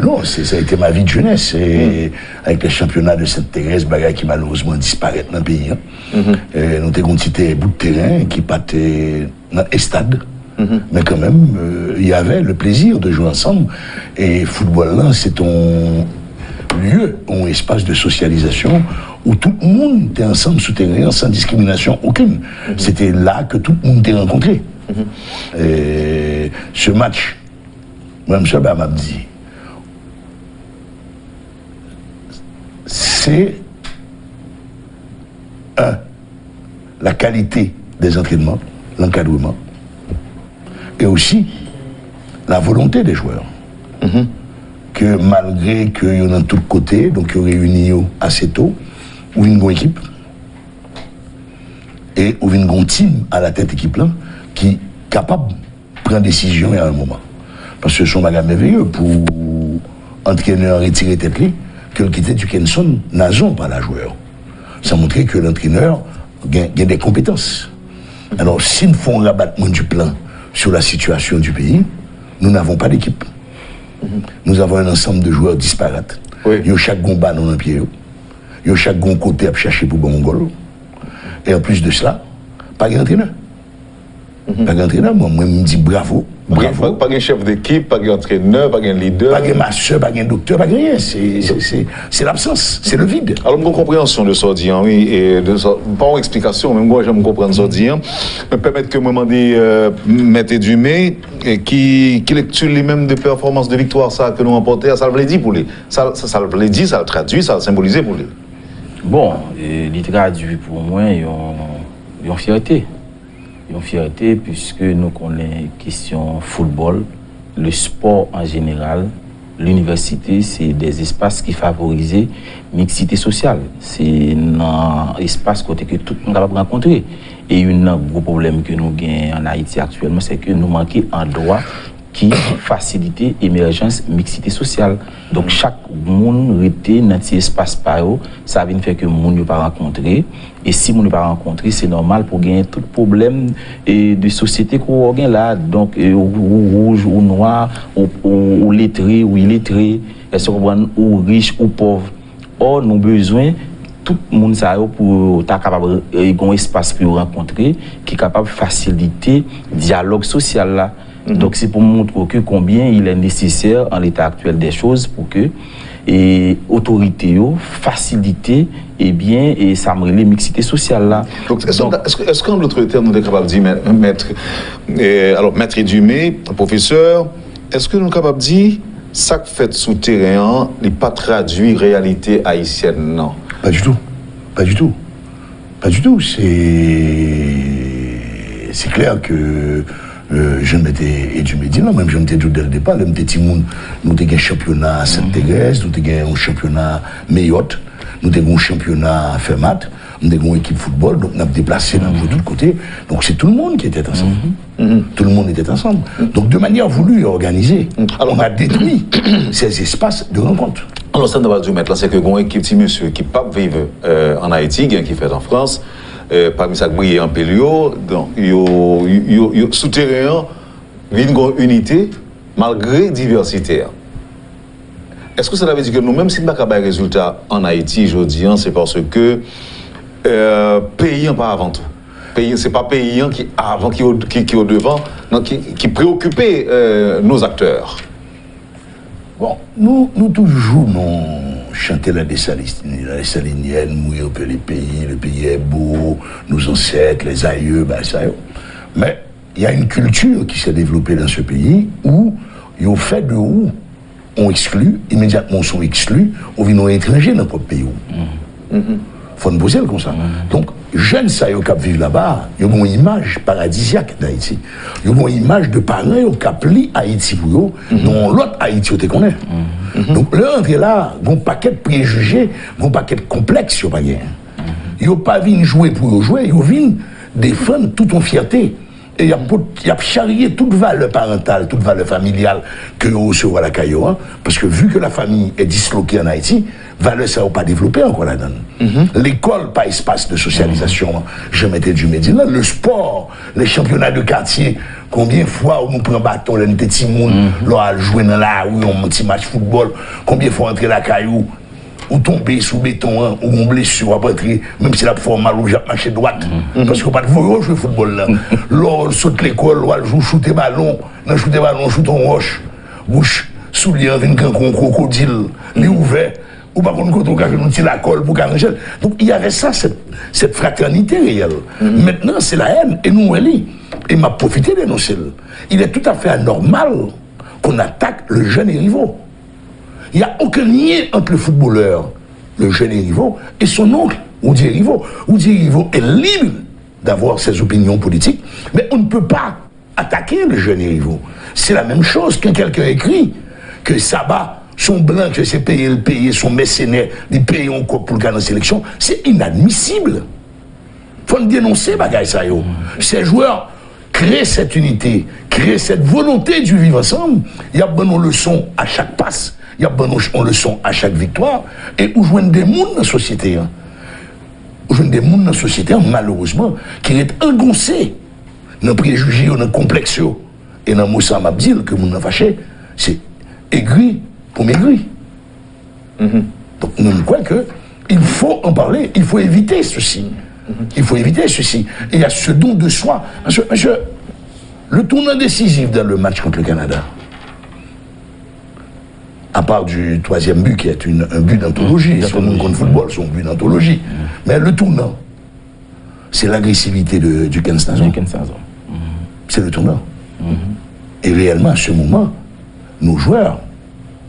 non, ça a été ma vie de jeunesse. Et avec le championnat de Sainte-Thérèse, bagaille qui malheureusement disparaît dans le pays. Nous avons un petit bout de terrain qui partait dans les stades. Mais quand même, il y avait le plaisir de jouer ensemble. Et football là, c'est ton lieu, un espace de socialisation où tout le monde était ensemble souterrain sans discrimination aucune. C'était là que tout le monde était rencontré. Et ce match, moi, M. m'a dit, c'est la qualité des entraînements, l'encadrement, et aussi la volonté des joueurs. Que malgré qu'il y en a de tous côtés, donc ils réunissent assez tôt, ou une bonne équipe, et ou une bonne team à la tête équipe là, qui est capable de prendre des décisions à un moment. Parce que ce sont bagages merveilleux pour entraîneur retirer tête li, que le quitter du Kenson, n'azon pas la joueur. Ça montre que l'entraîneur a des compétences. Alors, s'ils nous font un rabattement du plan sur la situation du pays, nous n'avons pas d'équipe. Nous avons un ensemble de joueurs disparates. Il y a chaque combat dans un pied. Il y a chaque côté à chercher pour bon goal. Et en plus de cela, pas d'entraîneur. Pas d'entraîneur, moi, je me dis bravo. Bravo. Pas de chef d'équipe, pas d'entraîneur, pas de leader. Pas de masseur, pas de docteur, pas de rien. C'est l'absence, c'est le vide. Alors, une compréhension de ça, oui, et pas une explication, même moi, j'aime comprendre ça, me permettre que moi, Maître Dumé, qui lecture les mêmes de performances de victoire, ça, que nous remportons, ça le dit pour lui. Ça le dit, ça le traduit, ça le symbolise pour lui. Bon, il traduit pour moi, il y a une fierté. Une fierté puisque nous connaissons question football, le sport en général, l'université, c'est des espaces qui favorisent la mixité sociale. C'est un espace côté que tout le monde capable de rencontrer. Et un gros problème que nous avons en Haïti actuellement, c'est que nous manquons un droit qui facilite l'émergence mixité sociale. Donc chaque monde était dans cet espace par eux, ça vient faire que monde ne pas rencontrer. Et si monde ne pas rencontrer, c'est normal pour gagner tout problème de société qu'on a là, donc ou rouge ou noir, ou lettré ou illettré, ou riche ou pauvre. Or nous avons besoin tout le monde pour être capable un espace pour rencontrer qui est capable de faciliter le dialogue social là. Donc c'est pour montrer que combien il est nécessaire en l'état actuel des choses pour que autorité faciliter et ça me les mixité sociale là. Donc est-ce qu'en d'autres termes nous sommes capables de dire maître Dumé, professeur, est-ce que nous sommes capables de dire ça que fait souterrain n'est pas traduit réalité haïtienne? Non. Pas du tout. C'est clair que je m'étais éduqué, non, même je m'étais dit dès le départ, le petit monde, nous avons un championnat à Sainte-Thérèse, nous avons un championnat Mayotte, nous avons un championnat Fermat, nous avons une équipe football, donc nous avons déplacé de tous les côtés. Donc c'est tout le monde qui était ensemble. Tout le monde était ensemble. Donc de manière voulue et organisée, alors, on a détruit ces espaces de rencontre. Alors ça, on va dire maintenant, c'est que une équipe de monsieur qui pas vivre en Haïti, qui fait en France, parmi ça brille en Pélio, donc yo souterrain une unité malgré diversité. Est-ce que ça veut dire que nous, même si nous n'avons pas de résultats en Haïti aujourd'hui, c'est parce que pays pas avant tout. Pays, c'est pas pays qui avant qui au devant, non, qui préoccupait nos acteurs. Bon, nous toujours chanter la dessalinienne, mourir un peu les pays, le pays est beau, nos ancêtres, les aïeux, ben ça. Mais il y a une culture qui s'est développée dans ce pays où, au fait de où on exclut, immédiatement sont exclus, on vient étrangers dans notre pays. Faut nous poser comme ça. Donc, jeunes, ça y est, qui vivent là-bas, ils ont une image paradisiaque d'Haïti. Ils ont une image de parents qui appellent Haïti pour eux, dont l'autre Haïti, tu connais. Donc, leur entrée là, ils ont un paquet de préjugés, ils ont un paquet de complexes, ils n'ont pas venir jouer pour eux jouer, ils viennent défendre toute une fierté Et il a charrié toute valeur parentale, toute valeur familiale que vous recevez à la Caillou, hein, parce que vu que la famille est disloquée en Haïti, valeur ça n'a pas développé encore là-dedans. L'école, pas espace de socialisation, je mettais du médina. Le sport, les championnats de quartier, combien de fois on nous prend bâton, on était petit monde, là, jouer dans la rue, on petit match football, combien de fois entrer la Caillou, ou tomber sous béton, hein, ou on blessure, ou après, même si la forme mal ou j'ai marché droite. Parce qu'on pas de jouer au football là. Là, on saute l'école, on joue shooter ballon, on shoot en roche, bouche, soulier, avec un crocodile, les ouvert, ou par contre, quand on cache, on tire la colle pour cacher. Donc il y avait ça, cette fraternité réelle. Maintenant, c'est la haine, et nous, elle est. Et m'a profité d'énoncer. Il est tout à fait anormal qu'on attaque le jeune Erivo. Il n'y a aucun lien entre le footballeur, le jeune Erivo, et son oncle, Oudi Erivo. Oudi Erivo est libre d'avoir ses opinions politiques, mais on ne peut pas attaquer le jeune Erivo. C'est la même chose quand quelqu'un écrit que Saba, son blanc, que c'est payé le payer, son mécénaire, il paye encore pour le cas de la sélection. C'est inadmissible. Il faut dénoncer, bagaille ça yo. Ces joueurs créent cette unité, créent cette volonté du vivre ensemble. Il y a bonne leçon à chaque passe. Il y a bonne leçon à chaque victoire. Et où joignent des mondes dans la société. Hein. Où joignent des mondes dans la société, malheureusement, qui est engoncé dans le préjugé, dans le complexe. Et dans le mot Samabdil, que nous avons fâché, c'est aigri pour maigri. Donc, nous croyons qu'il faut en parler, il faut éviter ceci. Il faut éviter ceci. Et il y a ce don de soi. Monsieur, le tournant décisif dans le match contre le Canada, à part du troisième but qui est un but d'anthologie, c'est comme contre le football, c'est un but d'anthologie. Mais le tournant, c'est l'agressivité du 15 ans. C'est le tournant. Et réellement, à ce moment, nos joueurs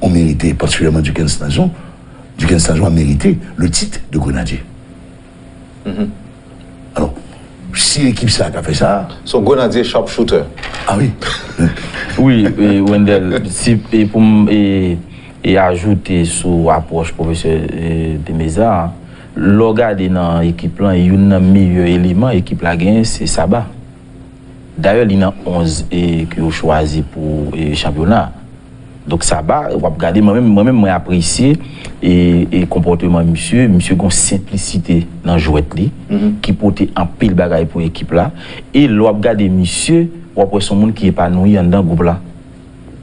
ont mérité, particulièrement du 15 ans, a mérité le titre de grenadier. Alors, si l'équipe ça a fait ça... Son grenadier sharpshooter. Ah oui. Oui, Wendell, et ajouter sur l'approche professeur de Meza, regarder dans l'équipe là, il y a un meilleur élément, l'équipe là gagne, c'est Saba. D'ailleurs, il y a 11 qui ont choisi pour le championnat. Donc Saba, on va regarder, moi-même, j'ai apprécié et comportement monsieur a une simplicité dans le jouet qui portait un pile bagaille pour l'équipe là. Et on va regarder monsieur, on va son monde qui est épanoui dans le groupe là.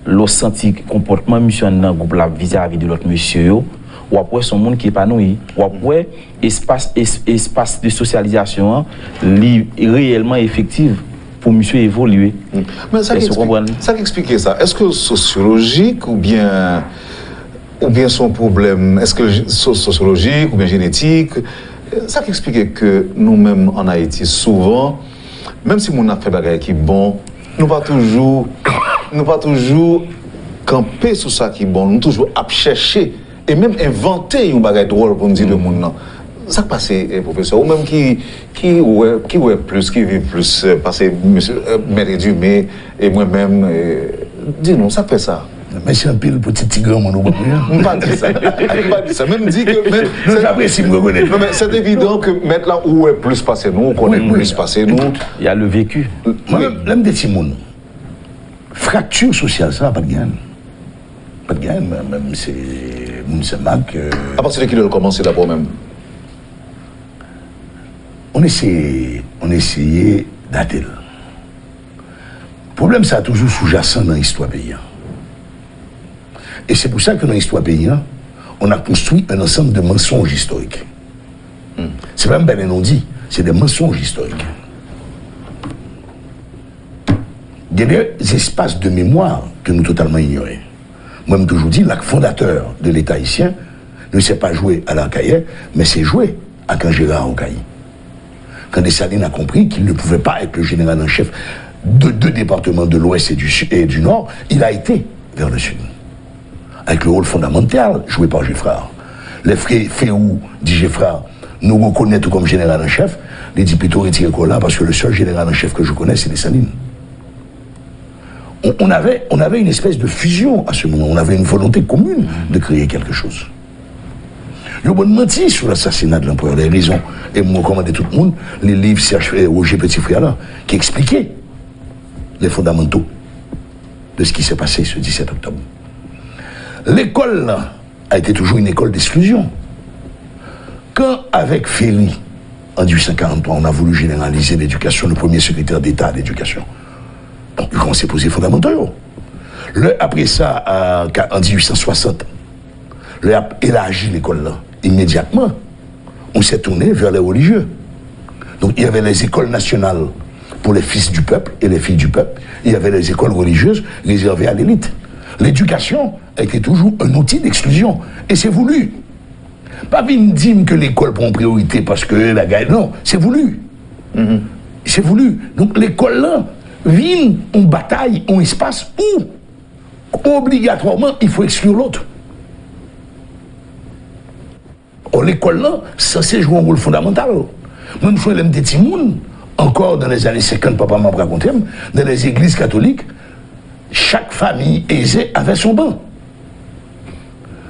L'on senti comportement monsieur dans le groupe là vis-à-vis de l'autre monsieur, ou après son monde qui est épanoui, ou après espace de socialisation réellement effectif pour monsieur évoluer. Mais ça qui explique ça. Est-ce que sociologique ou bien son problème, est-ce que sociologique ou bien génétique, ça qui explique que nous-mêmes en Haïti, souvent, même si on a fait des choses qui sont bon, nous pas toujours camper sur ça qui est bon, nous toujours chercher et même inventer une bagage drôle pour nous dire le monde. Ça passe, professeur, ou même qui ouais plus, qui vit plus, parce que monsieur Maître Dumé et moi-même, dis-nous, ça fait ça. Mais c'est un peu le petit tigre, mon nom. On ne pas dire ça. Même dit que. C'est évident que mettre là où est plus passé nous, on connaît plus passé nous. Il y a le vécu. Même des petits mouns. Fracture sociale, ça n'a pas de gain. Pas de gain, même c'est Mac. À partir de qui le commencer d'abord même? On essayait d'attendre. Le problème, ça a toujours sous-jacent dans l'histoire paysanne. Et c'est pour ça que dans l'histoire paysanne, on a construit un ensemble de mensonges historiques. C'est même ben non dit, c'est des mensonges historiques. Il y a des espaces de mémoire que nous totalement ignorons. Moi-même toujours dit, l'acte fondateur de l'État haïtien ne s'est pas joué à l'Arcaïe, mais s'est joué à Kangera en Caï. Quand Dessalines a compris qu'il ne pouvait pas être le général en chef de deux départements de l'Ouest et du Nord, il a été vers le Sud. Avec le rôle fondamental joué par Geffrard. Les frères Féou, dit Geffrard, nous reconnaissent comme général en chef, les dit plutôt retirer là parce que le seul général en chef que je connais, c'est Dessalines. On avait une espèce de fusion à ce moment, on avait une volonté commune de créer quelque chose. Ils ont menti sur l'assassinat de l'empereur, les raisons. Et moi, recommandé tout le monde les livres Serge Roger Petit-Frère là, qui expliquaient les fondamentaux de ce qui s'est passé ce 17 octobre. L'école là, a été toujours une école d'exclusion. Quand, avec Ferry, en 1843, on a voulu généraliser l'éducation, le premier secrétaire d'État à l'éducation, donc on s'est posé fondamentaux. Après ça, en 1860, le a élargi l'école là, immédiatement. On s'est tourné vers les religieux. Donc il y avait les écoles nationales pour les fils du peuple et les filles du peuple. Il y avait les écoles religieuses réservées à l'élite. L'éducation a été toujours un outil d'exclusion. Et c'est voulu. Pas une dîme que l'école prend priorité parce que la guerre. Non, c'est voulu. C'est voulu. Donc l'école là, vient en bataille, en espace où, obligatoirement, il faut exclure l'autre. Or, l'école là, ça c'est jouer un rôle fondamental. Même si les petits moun, encore dans les années 50, papa m'a raconté, dans les églises catholiques, chaque famille aisée avait son banc.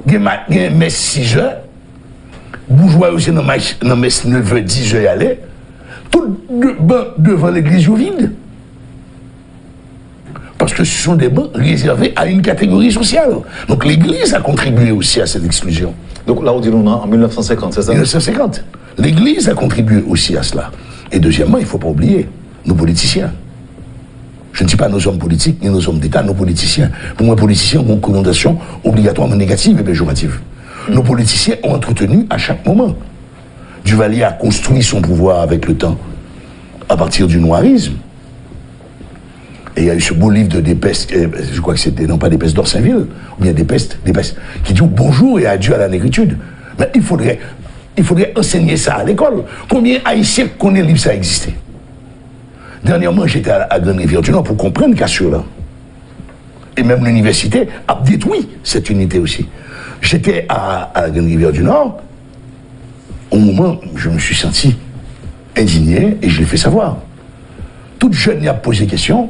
Il y a une messe 6 heures, bourgeois aussi dans la messe 9 h 10 h y aller, tout le banc devant l'église est vide. Parce que ce sont des bancs réservés à une catégorie sociale. Donc l'église a contribué aussi à cette exclusion. Donc là, on dit nous en 1950, c'est ça? 1950. L'église a contribué aussi à cela. Et deuxièmement, il ne faut pas oublier nos politiciens. Je ne dis pas nos hommes politiques, ni nos hommes d'État, nos politiciens. Pour moi, politiciens ont une connotation obligatoirement négative et péjorative. Nos politiciens ont entretenu à chaque moment. Duvalier a construit son pouvoir avec le temps, à partir du noirisme. Et il y a eu ce beau livre de Despeste, je crois que c'était, non pas Despeste d'Orsainville, ou bien Despeste, qui dit bonjour et adieu à la négritude. Mais il faudrait enseigner ça à l'école. Combien Haïtiens connaissent le livre ça existait? Dernièrement, j'étais à Grande-Rivière du Nord pour comprendre qu'Assur-là. Et même l'université a détruit cette unité aussi. J'étais à Grande-Rivière du Nord. Au moment où je me suis senti indigné et je l'ai fait savoir. Toute jeune y a posé question.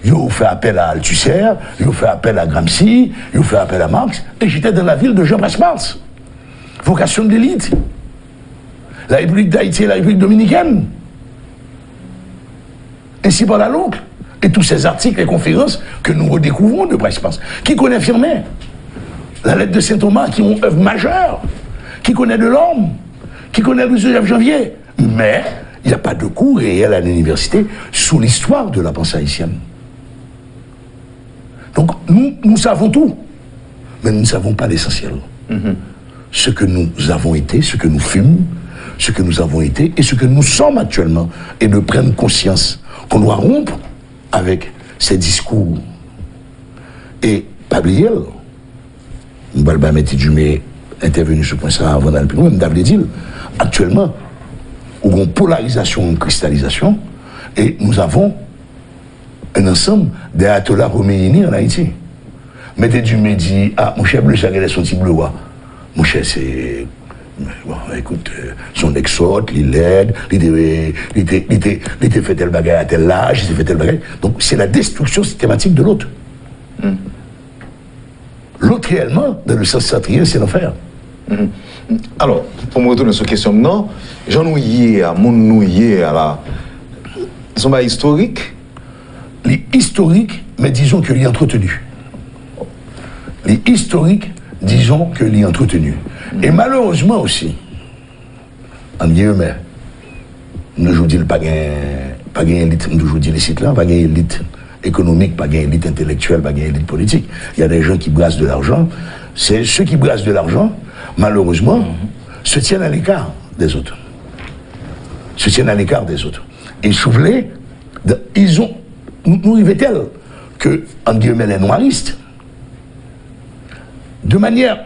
Ils ont fait appel à Althusser, ils ont fait appel à Gramsci, ils ont fait appel à Marx. Et j'étais dans la ville de Jean-Baptiste. Vocation de l'élite. La République d'Haïti et la République dominicaine. Ainsi par la l'oncle. Et tous ces articles et conférences que nous redécouvrons de Bryce-Pance. Qui connaît Firmin? La lettre de Saint-Thomas, qui ont œuvre majeure. Qui connaît Delorme? Qui connaît Louis-Joseph Janvier? Mais il n'y a pas de cours réel à l'université sur l'histoire de la pensée haïtienne. Donc nous savons tout, mais nous ne savons pas l'essentiel. Ce que nous avons été, ce que nous fûmes, ce que nous avons été et ce que nous sommes actuellement, et de prendre conscience qu'on doit rompre avec ces discours. Et Pabliel, Mbalba Métis Dumé intervenu sur ce point ça avant d'aller plus loin, Mdavledil, actuellement, où on polarisation, une cristallisation, et nous avons un ensemble d'ayatollahs Khomeini en Haïti. Mettez Dumé dit, ah, mon cher bleu, ça est son petit bleu, mon cher, c'est. Bon, écoute, son ex-hôte, il l'aide, il était fait tel bagage à tel âge, il s'est fait tel bagage. Donc c'est la destruction systématique de l'autre. L'autre réellement, dans le sens satrien, c'est l'enfer. Alors, pour me retourner sur la question maintenant, Jean Nouillet, à mon Nouillet, à la. Ils sont pas historiques? Les historiques, mais disons que les entretenus. Les historiques, disons que les entretenus. Et malheureusement aussi, en guillemets, nous je dis pas gain élite, nous je dis les sites là, pas gain élite économique, pas gain élite intellectuelle, pas gain élite politique. Il y a des gens qui brassent de l'argent. C'est ceux qui brassent de l'argent, malheureusement, se tiennent à l'écart des autres. Se tiennent à l'écart des autres. Et souvenez, ils ont, nous arrivait-elle que, en guillemets, les noiristes, de manière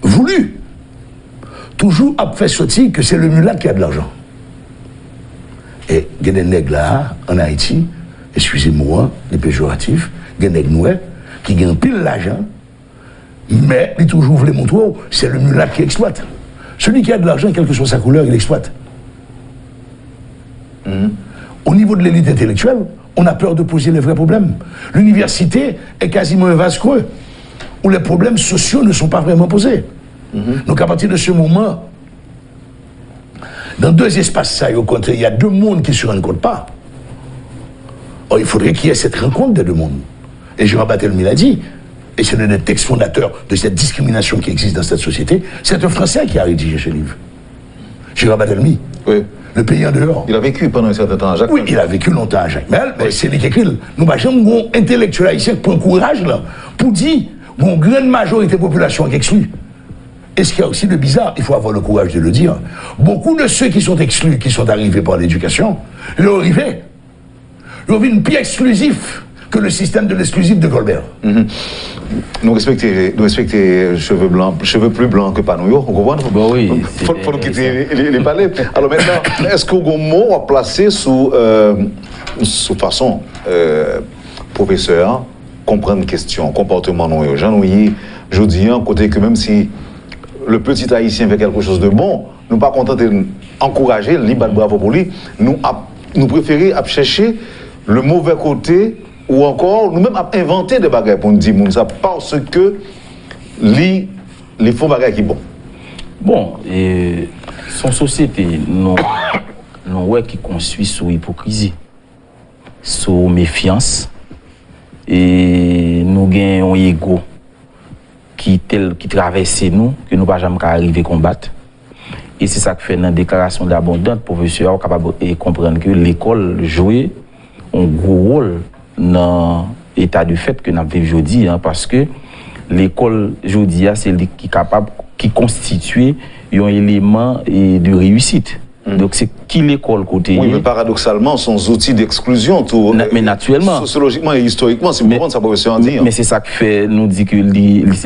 voulue, toujours a fait sortir que c'est le mulat qui a de l'argent. Et il y a des nègres là, en Haïti, excusez-moi, les péjoratifs, il y a des nègres noirs qui gagnent pile l'argent, mais ils toujours voulaient montrer, c'est le mulat qui exploite. Celui qui a de l'argent, quelle que soit sa couleur, il exploite. Au niveau de l'élite intellectuelle, on a peur de poser les vrais problèmes. L'université est quasiment un vase creux, où les problèmes sociaux ne sont pas vraiment posés. Donc à partir de ce moment, dans deux espaces, ça, il y a deux mondes qui ne se rencontrent pas. Or, il faudrait qu'il y ait cette rencontre des deux mondes. Et Gérard Barthélemy l'a dit, et c'est l'un des textes fondateurs de cette discrimination qui existe dans cette société, c'est un Français qui a rédigé ce livre. Gérard Barthélemy. Oui. Le pays en dehors. Il a vécu pendant un certain temps à Jacmel. Oui, il a vécu longtemps à Jacmel, mais c'est lui qui écrit. Nous, un intellectuel haïtien qui prend courage là, pour dire une grande majorité de la population est exclue. Et ce qu'il y a aussi de bizarre, il faut avoir le courage de le dire, beaucoup de ceux qui sont exclus, qui sont arrivés par l'éducation, ils ont vu une plus exclusif que le système de l'exclusif de Colbert. Nous respectons cheveux plus blancs que Panoyo, on comprend? Bon, oui. Faut nous quitter les palais. Alors maintenant, est-ce qu'on a un mot à placer sous façon professeur, comprendre question, comportement non Jean-Louis, je dis côté que même si le petit haïtien fait quelque chose de bon, nous pas contenter d'encourager, libre bravo pour lui, nous préférons chercher le mauvais côté ou encore nous-mêmes inventer des bagages pour nous dire ça parce que les faux bagages qui bon. Bon, et son société, nous ouais qui construit sur hypocrisie, sur méfiance, et nous gagnons un ego qui traverse nous, que nous ne pouvons jamais arriver à combattre. Et c'est ça que fait dans la déclaration d'abondance, professeur capable de comprendre que l'école jouait un gros rôle dans l'état du fait que nous vivons aujourd'hui, parce que l'école aujourd'hui, c'est qui constitue un élément de réussite. Donc c'est qui l'école côté. Oui, mais paradoxalement, sont outils d'exclusion. Mais naturellement. Sociologiquement et historiquement, c'est pour ça peut se en dire. Mais c'est ça qui fait nous dit que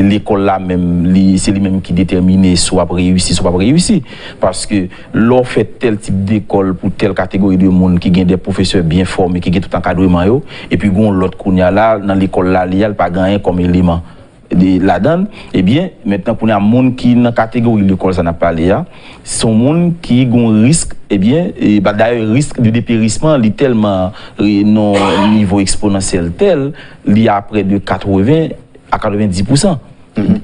l'école là même, c'est lui-même qui détermine soit réussi, soit pas réussi. Parce que l'on fait tel type d'école pour telle catégorie de monde qui gagne des professeurs bien formés, qui gagne tout encadrement, et puis l'autre qu'on y a là, dans l'école là, il n'y a pas gagné comme élément. La donne, eh bien, maintenant qu'on a un monde qui dans la catégorie de l'école, ça n'a pas parlé, c'est un monde qui a un risque, eh bien, d'ailleurs, risque de dépérissement, il est tellement non niveau exponentiel tel, il y a près de 80 à 90%.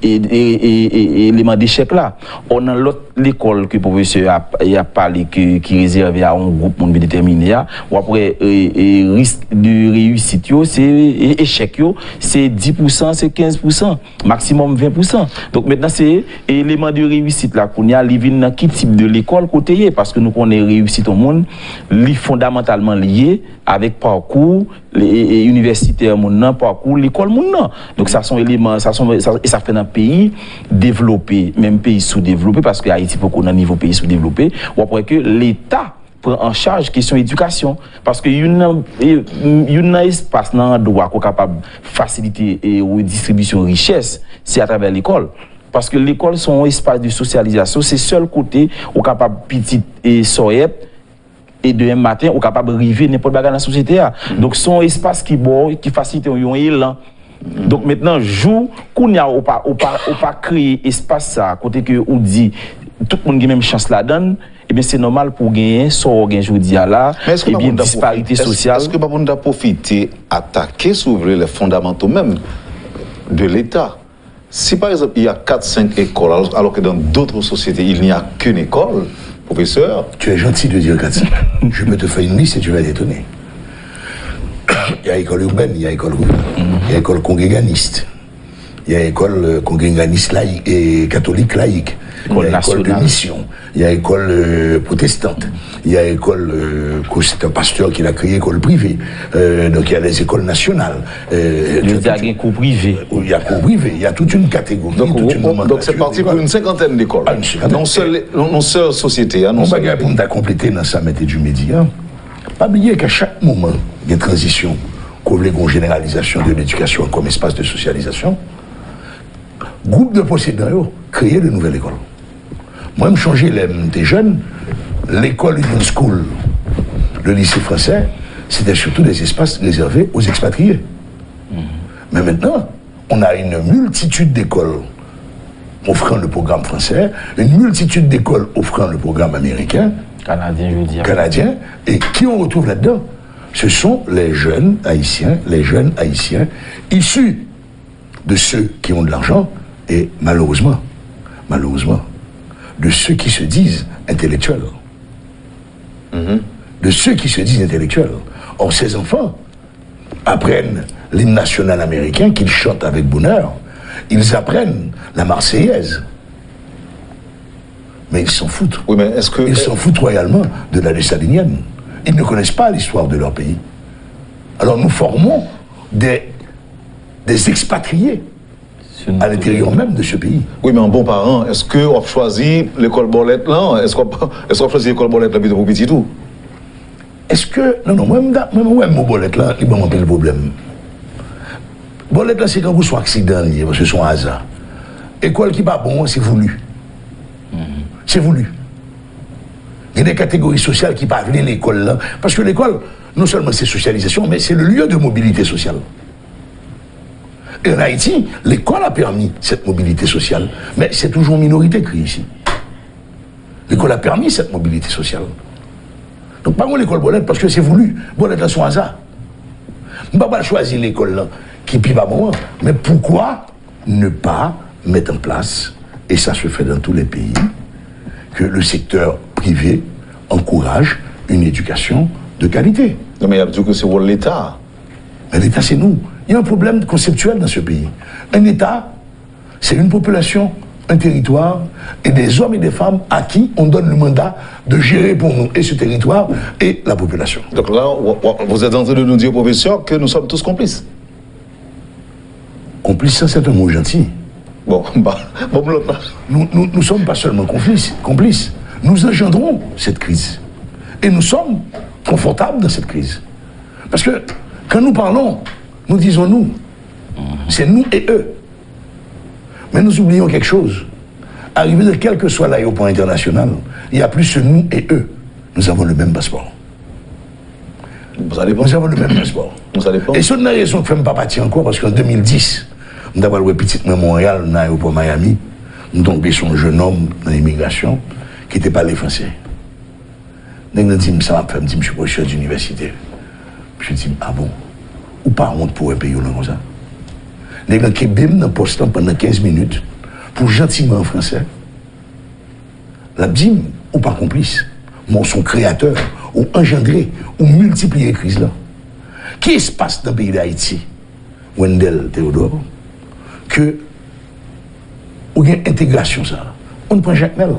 Et élément d'échec là. On a l'autre l'école que le professeur a parlé qui réservé à un groupe monde déterminé, ou après risque de réussite, c'est échec, c'est 10%, c'est 15%, maximum 20%. Donc maintenant, c'est élément de réussite là qu'on y a, dans quel type de l'école côté, parce que nous connaissons réussite au monde, li fondamentalement lié avec parcours, les universitaires, mon parcours, l'école, mon. Donc ça sont éléments, ça fait un pays développé, même pays sous-développé, parce que Haïti faut qu'on a un niveau pays sous-développé, ou après que l'État prend en charge question éducation, parce que il y a un espace dans le droit qui est capable de faciliter et distribution de richesse, c'est à travers l'école. Parce que l'école, c'est un espace de socialisation, c'est seul côté où capable petit et soyette et demain matin, on est capable de arriver n'importe quoi dans la société. Donc, c'est un espace qui facilite un élan. Donc, maintenant, jour qu'on a pas créé espace ça, côté que on dit, tout le monde a même chance là-dedans, et bien, c'est normal pour gagner, soit gagner aujourd'hui là, et bien, disparité sociale. Est-ce que on a profité, attaquer, s'ouvrir les fondamentaux même de l'État? Si par exemple, il y a 4-5 écoles, alors que dans d'autres sociétés, il n'y a qu'une école, professeur. Tu es gentil de dire 4-5. Je peux te faire une liste et tu vas t'étonner. Il y a l'école urbaine, il y a l'école rurale, il y a l'école congréganiste, il y a l'école congréganiste laïque et catholique laïque, il y a l'école de mission, il y a l'école protestante, il y a l'école, c'est un pasteur qui l'a créé, école privée, donc il y a les écoles nationales. Il y a un cours privé. Il y a cours privé, il y a toute une catégorie. Donc c'est parti pour une cinquantaine d'écoles. Non seule société. On va pour nous compléter dans ça, mettez du média. Pas oublier qu'à chaque moment, il y a une transition, qu'on ait une généralisation de l'éducation comme espace de socialisation. Groupe de possédants, créer de nouvelles écoles. Moi, je changeais les jeunes, l'école Union School, le lycée français, c'était surtout des espaces réservés aux expatriés. Mais maintenant, on a une multitude d'écoles offrant le programme français, une multitude d'écoles offrant le programme américain, canadien, et qui on retrouve là-dedans? Ce sont les jeunes haïtiens issus de ceux qui ont de l'argent et malheureusement, de ceux qui se disent intellectuels. De ceux qui se disent intellectuels. Or, ces enfants apprennent l'hymne national américain qu'ils chantent avec bonheur. Ils apprennent la Marseillaise. Mais ils s'en foutent. Oui, mais est-ce que... Ils s'en foutent royalement de la dessalinienne. Ils ne connaissent pas l'histoire de leur pays. Alors nous formons des expatriés à l'intérieur même de ce pays. Oui, mais en bon parent, est-ce qu'on choisit l'école Bolette là? Est-ce qu'on choisit l'école Bolette là pour petit tout? Est-ce que... Non, même mon Bolette là, il m'a montré le problème. Bolette là, c'est quand vous soyez accident, parce que c'est un hasard. École qui n'est pas bon, c'est voulu. C'est voulu. Il y a des catégories sociales qui peuvent venir à l'école là. Parce que l'école, non seulement c'est socialisation, mais c'est le lieu de mobilité sociale. Et en Haïti, l'école a permis cette mobilité sociale. Mais c'est toujours une minorité qui est ici. L'école a permis cette mobilité sociale. Donc, pas l'école Bolette parce que c'est voulu. Bolette là, son hasard. On ne va pas choisir l'école là qui est pas bon. Mais pourquoi ne pas mettre en place, et ça se fait dans tous les pays, que le secteur privé encourage une éducation de qualité? Non, mais il y a dit que c'est pour l'État. Mais l'État, c'est nous. Il y a un problème conceptuel dans ce pays. Un État, c'est une population, un territoire, et des hommes et des femmes à qui on donne le mandat de gérer pour nous et ce territoire et la population. Donc là, vous êtes en train de nous dire, professeur, que nous sommes tous complices. Complice, c'est un mot gentil. Bon, l'autre. Nous ne sommes pas seulement complices. Nous engendrons cette crise. Et nous sommes confortables dans cette crise. Parce que quand nous parlons, nous disons nous. C'est nous et eux. Mais nous oublions quelque chose. Arrivé de quel que soit l'aéroport international, il y a plus ce nous et eux. Nous avons le même passeport. Nous avons le même passeport. Et c'est une raison que je ne fais pas partir encore, parce qu'en 2010, nous avons le petit Montréal dans l'aéroport Miami. Nous tombons sur un jeune homme dans l'immigration qui n'était pas les Français. Nous avons dit, ça m'a fait, je suis professeur d'université. Je dis, ah bon? Ou pas honte pour un pays comme ça? Nous avons dit, bim dans le poste pendant 15 minutes pour gentiment en français. La bim, ou pas complice, mais son créateur, ou engendré, ou multiplié crise là. Qui se passe dans le pays d'Haïti, Wendell Théodore, que ou il y a intégration ça. On ne prend Jacques Mel.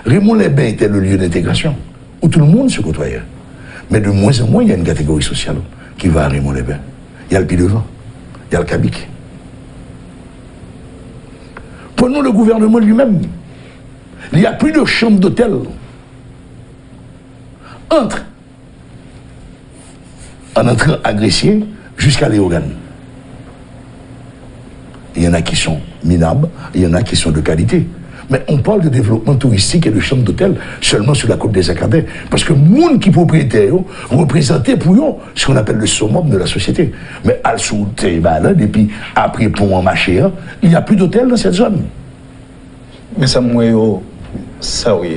Raymond-les-Bains était le lieu d'intégration, où tout le monde se côtoyait. Mais de moins en moins, il y a une catégorie sociale qui va à Raymond-les-Bains. Il y a le Pied-de-Vent, il y a le Cabic. Prenons le gouvernement lui-même. Il n'y a plus de chambres d'hôtel. Entre en entrant à Gressier jusqu'à Léogane. Il y en a qui sont minables, il y en a qui sont de qualité. Mais on parle de développement touristique et de chambres d'hôtel seulement sur la côte des Acadins. Parce que les gens qui propriétaires représentaient pour eux ce qu'on appelle le summum de la société. Mais à depuis après pont en marché, il n'y a plus d'hôtel dans cette zone. Mais ça ça oui.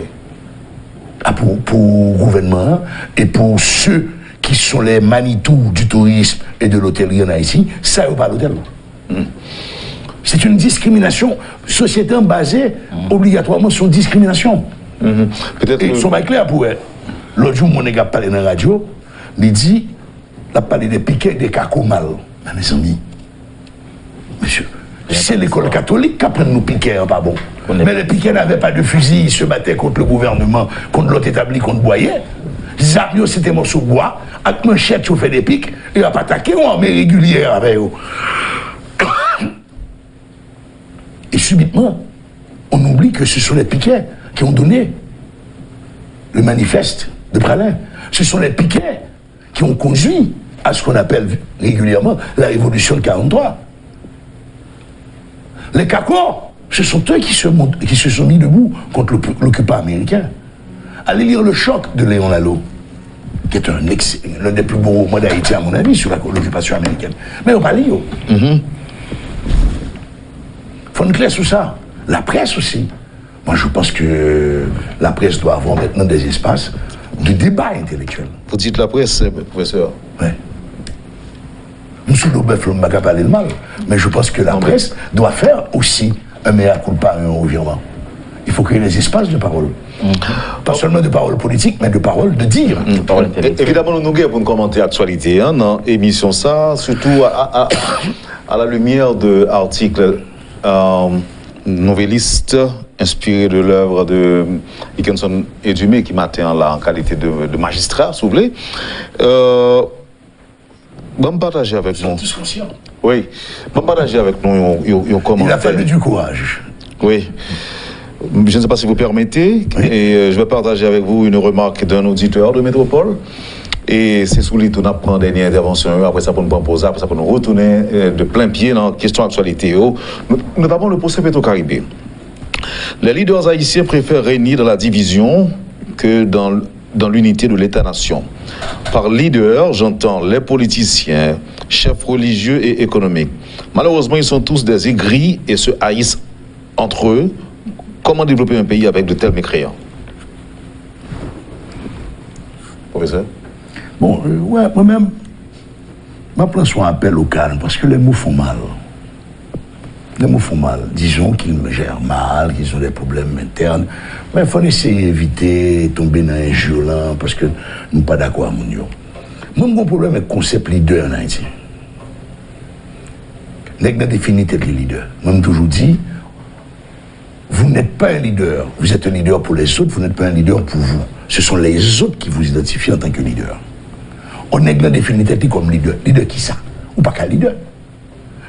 Pour le gouvernement et pour ceux qui sont les Manitou du tourisme et de l'hôtellerie en Haïti, ça n'est pas l'hôtel. C'est une discrimination sociétaire basée obligatoirement sur discrimination. Peut-être. Et ils sont pas clairs pour eux. L'autre jour, mon gars parlait dans la radio, il dit, il a parlé des piquets des cacomal. Mes amis, monsieur, c'est l'école catholique qui apprend nos piquets, pas bon. Mais les piquets n'avaient pas de fusil, ils se battaient contre le gouvernement, contre l'autre établi, contre Boyer. Zamio, c'était morceau de bois, avec manchette, on fait des pics, et il a pas attaqué en armée régulière avec eux. Et subitement, on oublie que ce sont les piquets qui ont donné le manifeste de Pralin. Ce sont les piquets qui ont conduit à ce qu'on appelle régulièrement la révolution de 43. Les Cacors, ce sont eux qui se sont mis debout contre l'occupant américain. Allez lire Le Choc de Léon Lalo, qui est l'un des plus beaux romans d'Haïti, à mon avis, sur l'occupation américaine. Mais on va lire. Faut une clé sur ça. La presse aussi. Moi, je pense que la presse doit avoir maintenant des espaces de débat intellectuel. Vous dites la presse, professeur? Oui. Monsieur Lobeuf, on ne va pas parler de mal, mais je pense que la presse doit faire aussi un mea culpa et un revirement. Il faut créer les espaces de parole. Pas seulement de parole politique, mais de parole de dire. Évidemment, nous avons pour commenter l'actualité dans l'émission, ça, surtout à la lumière de l'article novelliste inspiré de l'œuvre de Dickinson et Dumais, qui m'atteint là en qualité de magistrat, si vous voulez. Bon, partager avec nous. Tous conscients. Oui, bon, partager avec nous. Il a fallu du courage. Oui. Je ne sais pas si vous permettez, oui. Et je vais partager avec vous une remarque d'un auditeur de Métropole. Et c'est sous l'île qu'on apprend dernière intervention. Après ça, pour nous proposer, après ça, pour nous retourner de plein pied dans la question d'actualité. Nous avons le procès Petro-Caribé. Les leaders haïtiens préfèrent régner dans la division que dans l'unité de l'État-nation. Par leader, j'entends les politiciens, chefs religieux et économiques. Malheureusement, ils sont tous des aigris et se haïssent entre eux. Comment développer un pays avec de tels mécréants? Professeur? Bon, ouais, moi-même, ma place soit un appel au calme, parce que les mots font mal. Les mots font mal. Disons qu'ils me gèrent mal, qu'ils ont des problèmes internes. Mais il faut essayer d'éviter de tomber dans un violent, parce que nous ne sommes pas d'accord avec nous. Moi, mon problème avec le concept leader en Haïti. Nous avons défini les leaders. Moi, je toujours dit, vous n'êtes pas un leader. Vous êtes un leader pour les autres, vous n'êtes pas un leader pour vous. Ce sont les autres qui vous identifient en tant que leader. On est défini comme leader. Leader qui ça? Ou pas qu'un leader?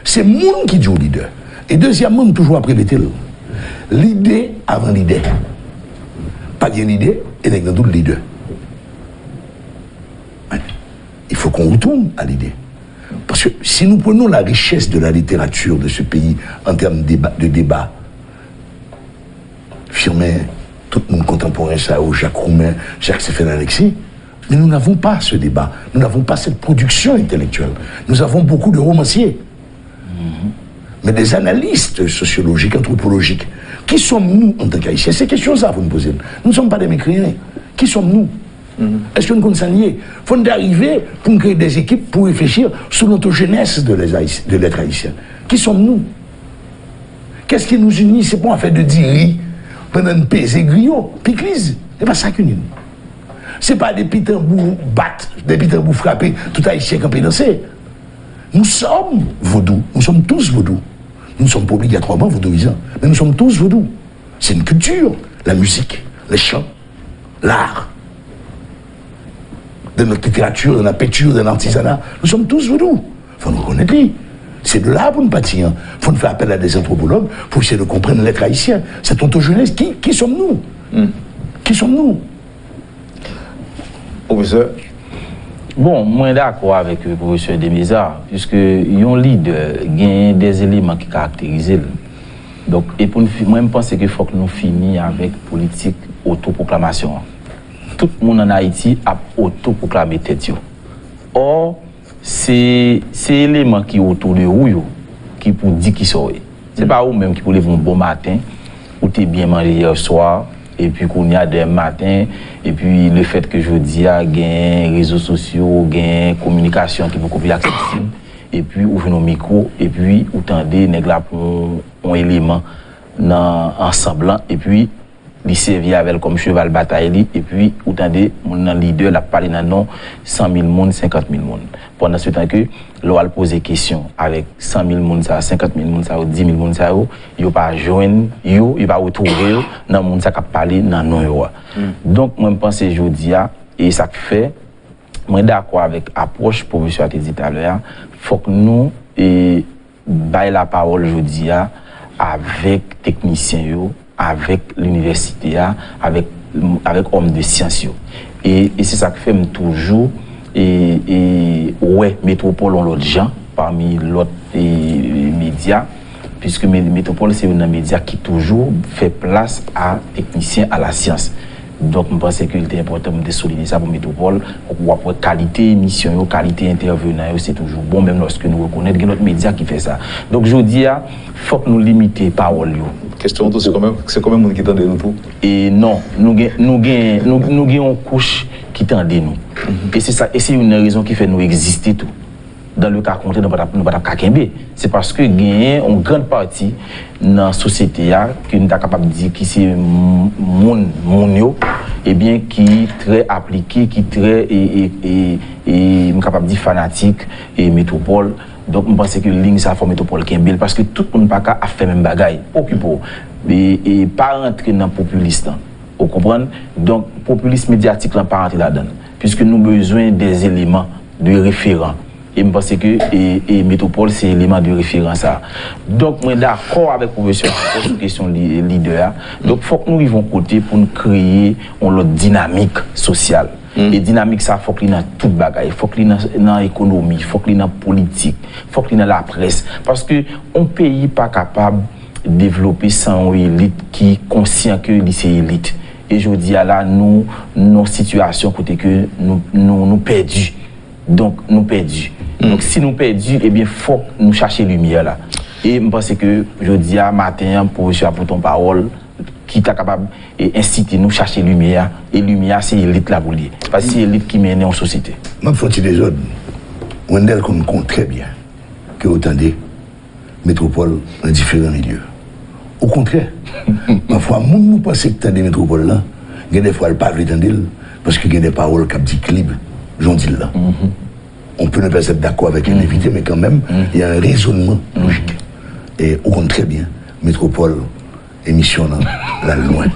C'est le monde qui dit au leader. Et deuxièmement, toujours après les télés. L'idée avant l'idée. Pas bien l'idée, et n'est pas leader. Il faut qu'on retourne à l'idée. Parce que si nous prenons la richesse de la littérature de ce pays en termes de débat, Firmin, tout le monde contemporain, ça, Jacques Roumain, Jacques Stéphane Alexis, mais nous n'avons pas ce débat, nous n'avons pas cette production intellectuelle. Nous avons beaucoup de romanciers, mais des analystes sociologiques, anthropologiques. Qui sommes-nous en tant qu'Haïtiens? Ces questions-là, vous nous posez. Nous ne sommes pas des mécréants. Qui sommes-nous? Est-ce que nous sommes liés? Il faut arriver pour créer des équipes pour réfléchir sur l'autogenèse de l'être haïtien. Qui sommes-nous? Qu'est-ce qui nous unit? C'est pas en fait de dire pendant une paix griot, piclise. C'est pas ça qui nous. C'est pas des pitambous battre, des pitambous frapper, tout haïtien qui peut danser. Nous sommes vaudous, nous sommes tous vaudous. Nous ne sommes pas obligatoirement vaudouisants, mais nous sommes tous vaudous. C'est une culture, la musique, les chants, l'art. De notre littérature, de notre peinture, de l'artisanat, nous sommes tous vaudous. Il faut nous reconnaître. C'est de là pour nous bâtir. Il faut nous faire appel à des anthropologues pour essayer de comprendre l'être haïtien. Cette autogenèse, qui sommes-nous? Qui sommes-nous? Professeur? Bon, moi d'accord avec le professeur Desmézard, puisque un leader a des éléments qui caractérisent. Donc, et pour nous, moi je pense qu'il faut que nous finissions avec politique autoproclamation. Tout le monde en Haïti a autoproclamé tête. Or, c'est l'élément qui est autour de vous qui pour dire qui sont. C'est pas vous-même qui pour lever un bon matin, ou t'es bien mangé hier soir, et puis qu'on y a des matins, et puis le fait que je dis à gain réseaux sociaux, gain communication qui est beaucoup plus accessible, et puis ouvre nos micros, et puis ou tendez nèg la pour un élément ensemble, et puis il servir avec comme cheval bataille, et puis ou tendez mon leader la parler dans non 100 000 monde, 50 000 monde. Pendant ce temps que l'on va poser question avec 100 000 monde, 50 000 monde, 10 000 monde, il pas joindre, il pas retrouver dans monde ça qui parler dans non. Donc moi je pense aujourd'hui et ça fait moi d'accord avec approche pour monsieur a dit tout à l'heure, faut que nous et bailler la parole aujourd'hui avec techniciens avec l'université avec hommes de sciences et c'est ça que fait toujours et ouais Métropole on l'autre gens parmi l'autre médias puisque Métropole c'est un média qui toujours fait place à techniciens à la science. Donc je pense qu'il est important de souligner ça pour Métropole pour qualité émission, qualité intervenant, c'est toujours bon même lorsque nous reconnaissons notre média qui fait ça. Donc je dis il faut que nous limiter parole. Question c'est quand même monde qui tendait nous tout. Et non, nous avons une couche qui tendait nous. Et c'est ça, et c'est une raison qui fait nous exister tout. dans le cas contraire, nous ne pouvons pas Kembe. C'est parce que gagner une grande partie dans la société que nous sommes capables de dire qui c'est mon et bien qui très appliqué, qui très capable de dire fanatique et métropole. Donc je pense que ligne ça faut métropole Kembe parce que tout le monde n'a pas fait même bagaille, occupé et pas rentrer dans le populisme. Vous comprenez? Donc populisme médiatique là pas rentrer là-dedans puisque nous avons besoin des éléments de référence. Et je pense que métropole c'est l'élément de référence. Donc je suis d'accord avec le professeur sur la question leader. Donc il faut que nous arrivions côté pour nous créer une dynamique sociale. Et dynamique ça faut qu'il y ait dans toute bagaille, faut qu'il y ait dans l'économie, faut qu'il y ait dans la politique, faut qu'il y ait dans la presse parce que un pays pas capable de développer sans une élite qui est conscient que c'est élite. Et je dis là nous nos situations côté que nous perdus. Donc nous perdus. Donc si nous perdus eh bien faut nous chercher lumière là. Et je pense que je dis à matin pour ton parole qui est capable d'inciter nous chercher lumière et lumière c'est l'élite la boulier parce que c'est l'élite qui mène en société. Même faut des autres Wendell compte très bien que autant des métropoles dans différents milieux. Au contraire, parfois nous pensons que des métropoles là, il y a des fois le pas veut entendre parce qu'il y a des paroles qui disent libre, j'en dis là. On peut ne pas être d'accord avec un invité mais quand même il y a un raisonnement logique. Et on compte très bien métropole émission là loin.